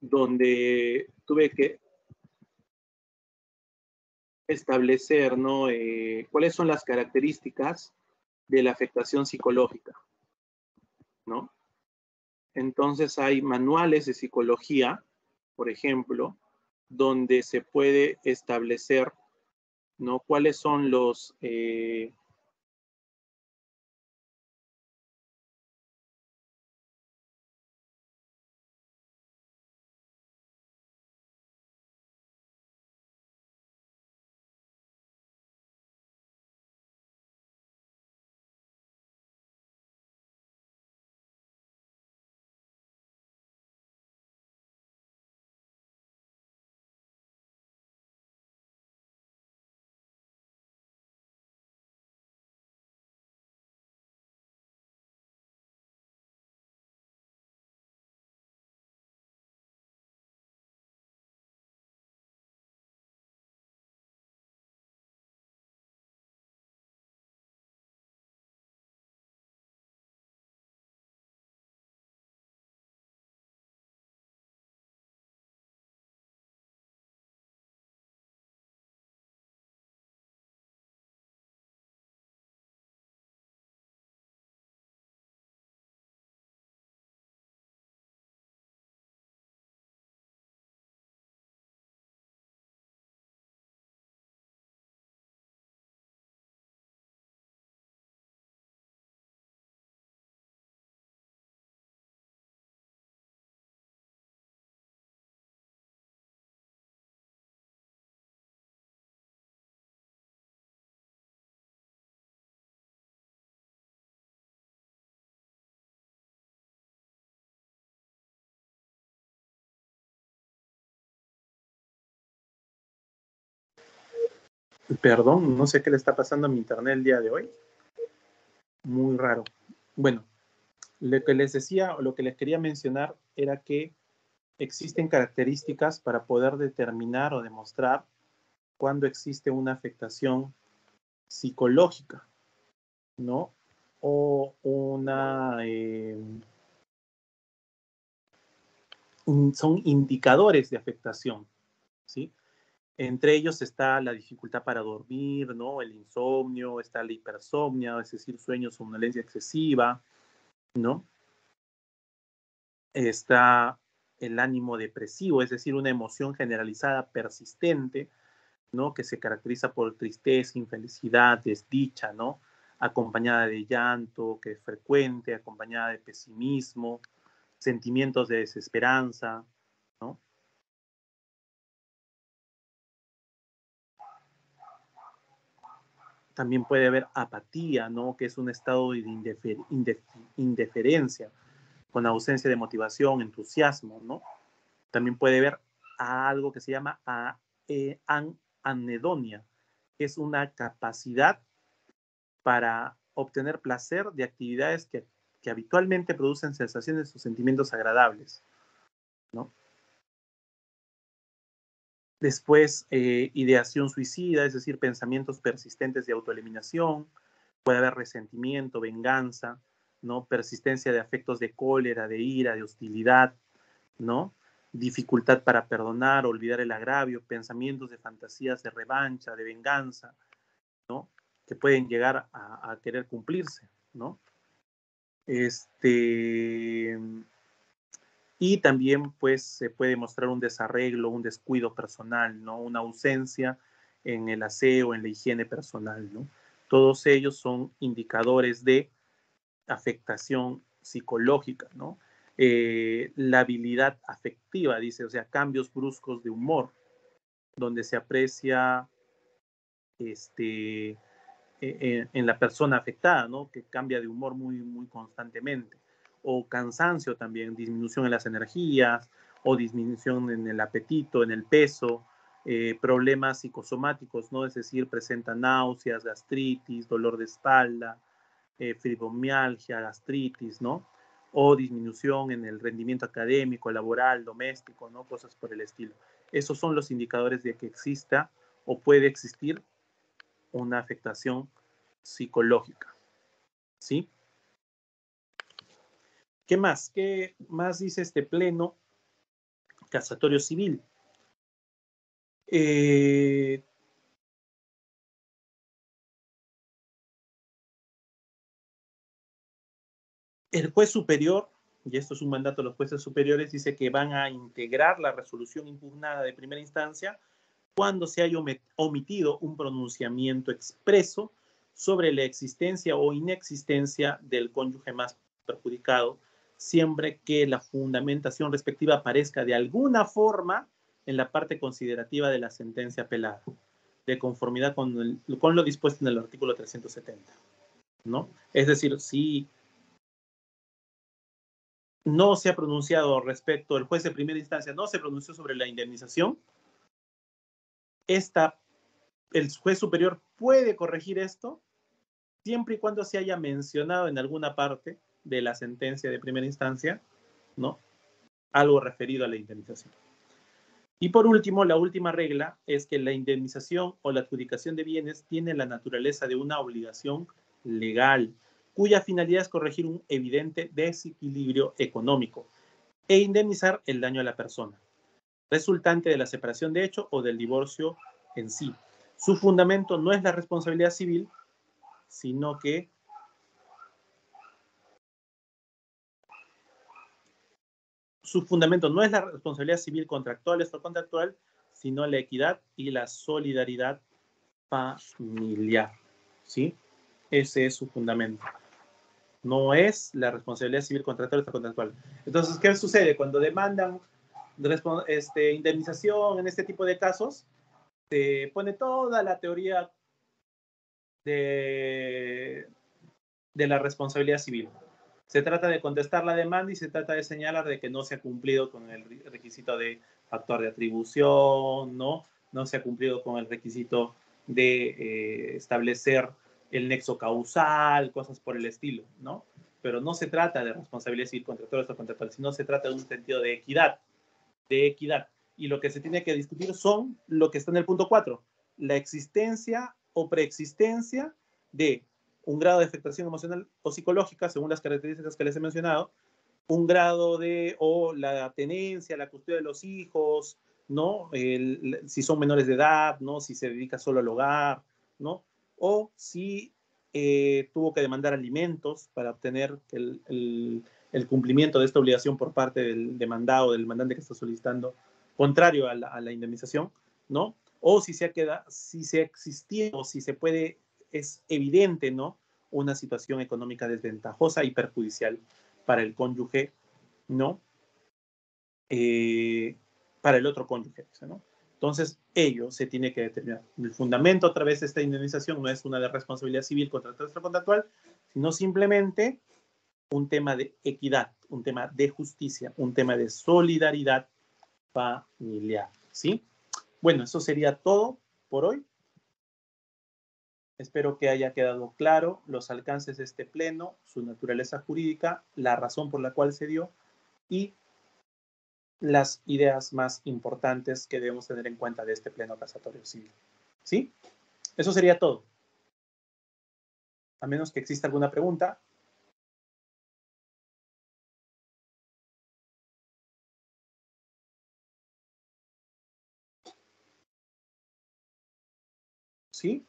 donde tuve que establecer, ¿no? Cuáles son las características de la afectación psicológica, ¿no? Entonces hay manuales de psicología, por ejemplo, donde se puede establecer, ¿no? Cuáles son los Perdón, no sé qué le está pasando a mi internet el día de hoy. Muy raro. Bueno, lo que les decía o lo que les quería mencionar era que existen características para poder determinar o demostrar cuando existe una afectación psicológica, ¿no? O son indicadores de afectación, ¿sí? Entre ellos está la dificultad para dormir, ¿no? El insomnio, está la hipersomnia, es decir, sueño, somnolencia excesiva, ¿no? Está el ánimo depresivo, es decir, una emoción generalizada persistente, ¿no? Que se caracteriza por tristeza, infelicidad, desdicha, ¿no? Acompañada de llanto, que es frecuente, acompañada de pesimismo, sentimientos de desesperanza, ¿no? También puede haber apatía, ¿no? Que es un estado de indiferencia, con ausencia de motivación, entusiasmo, ¿no? También puede haber algo que se llama anedonia, que es una capacidad para obtener placer de actividades que habitualmente producen sensaciones o sentimientos agradables, ¿no? Después, ideación suicida, es decir, pensamientos persistentes de autoeliminación. Puede haber resentimiento, venganza, ¿no? Persistencia de afectos de cólera, de ira, de hostilidad, ¿no? Dificultad para perdonar, olvidar el agravio, pensamientos de fantasías de revancha, de venganza, ¿no? Que pueden llegar a querer cumplirse, ¿no? Y también, pues, se puede mostrar un desarreglo, un descuido personal, ¿no? Una ausencia en el aseo, en la higiene personal, ¿no? Todos ellos son indicadores de afectación psicológica, ¿no? La habilidad afectiva, dice, o sea, cambios bruscos de humor, donde se aprecia en la persona afectada, ¿no? Que cambia de humor muy, muy constantemente. O cansancio también, disminución en las energías, o disminución en el apetito, en el peso, problemas psicosomáticos, ¿no? Es decir, presenta náuseas, gastritis, dolor de espalda, fibromialgia, gastritis, ¿no? O disminución en el rendimiento académico, laboral, doméstico, ¿no? Cosas por el estilo. Esos son los indicadores de que exista o puede existir una afectación psicológica, ¿sí? ¿Qué más? ¿Qué más dice este pleno casatorio civil? El juez superior, y esto es un mandato de los jueces superiores, dice que van a integrar la resolución impugnada de primera instancia cuando se haya omitido un pronunciamiento expreso sobre la existencia o inexistencia del cónyuge más perjudicado, siempre que la fundamentación respectiva aparezca de alguna forma en la parte considerativa de la sentencia apelada, de conformidad con lo dispuesto en el artículo 370, ¿no? Es decir, si no se ha pronunciado respecto, el juez de primera instancia no se pronunció sobre la indemnización, el juez superior puede corregir esto siempre y cuando se haya mencionado en alguna parte de la sentencia de primera instancia, ¿no? Algo referido a la indemnización. Y por último, la última regla es que la indemnización o la adjudicación de bienes tiene la naturaleza de una obligación legal, cuya finalidad es corregir un evidente desequilibrio económico e indemnizar el daño a la persona, resultante de la separación de hecho o del divorcio en sí. Su fundamento no es la responsabilidad civil, sino que su fundamento no es la responsabilidad civil contractual o extracontractual, sino la equidad y la solidaridad familiar, ¿sí? Ese es su fundamento. No es la responsabilidad civil contractual o extracontractual. Entonces, ¿qué sucede? Cuando demandan indemnización en este tipo de casos, se pone toda la teoría de la responsabilidad civil. Se trata de contestar la demanda y se trata de señalar de que no se ha cumplido con el requisito de factor de atribución, ¿no? No se ha cumplido con el requisito de establecer el nexo causal, cosas por el estilo, ¿no? Pero no se trata de responsabilidad civil contractual o contractual, sino se trata de un sentido de equidad, de equidad. Y lo que se tiene que discutir son lo que está en el punto 4, la existencia o preexistencia de un grado de afectación emocional o psicológica, según las características que les he mencionado, un grado de, o la tenencia, la custodia de los hijos, ¿no? Si son menores de edad, ¿no? Si se dedica solo al hogar, ¿no? O si tuvo que demandar alimentos para obtener el cumplimiento de esta obligación por parte del demandado, del demandante que está solicitando, contrario a la indemnización, ¿no? O si se ha quedado, si se existió, si se puede, es evidente, ¿no? Una situación económica desventajosa y perjudicial para el cónyuge, ¿no? Para el otro cónyuge, ¿no? Entonces, ello se tiene que determinar. El fundamento, a través de esta indemnización, no es una de responsabilidad civil contractual extracontractual, sino simplemente un tema de equidad, un tema de justicia, un tema de solidaridad familiar, ¿sí? Bueno, eso sería todo por hoy. Espero que haya quedado claro los alcances de este pleno, su naturaleza jurídica, la razón por la cual se dio y las ideas más importantes que debemos tener en cuenta de este pleno casatorio civil. ¿Sí? Eso sería todo. A menos que exista alguna pregunta. ¿Sí?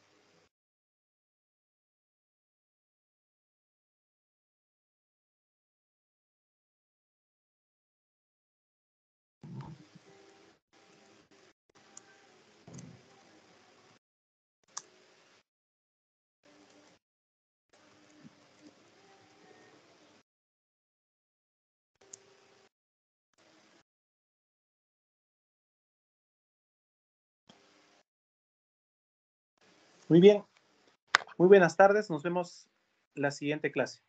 Muy bien. Muy buenas tardes. Nos vemos la siguiente clase.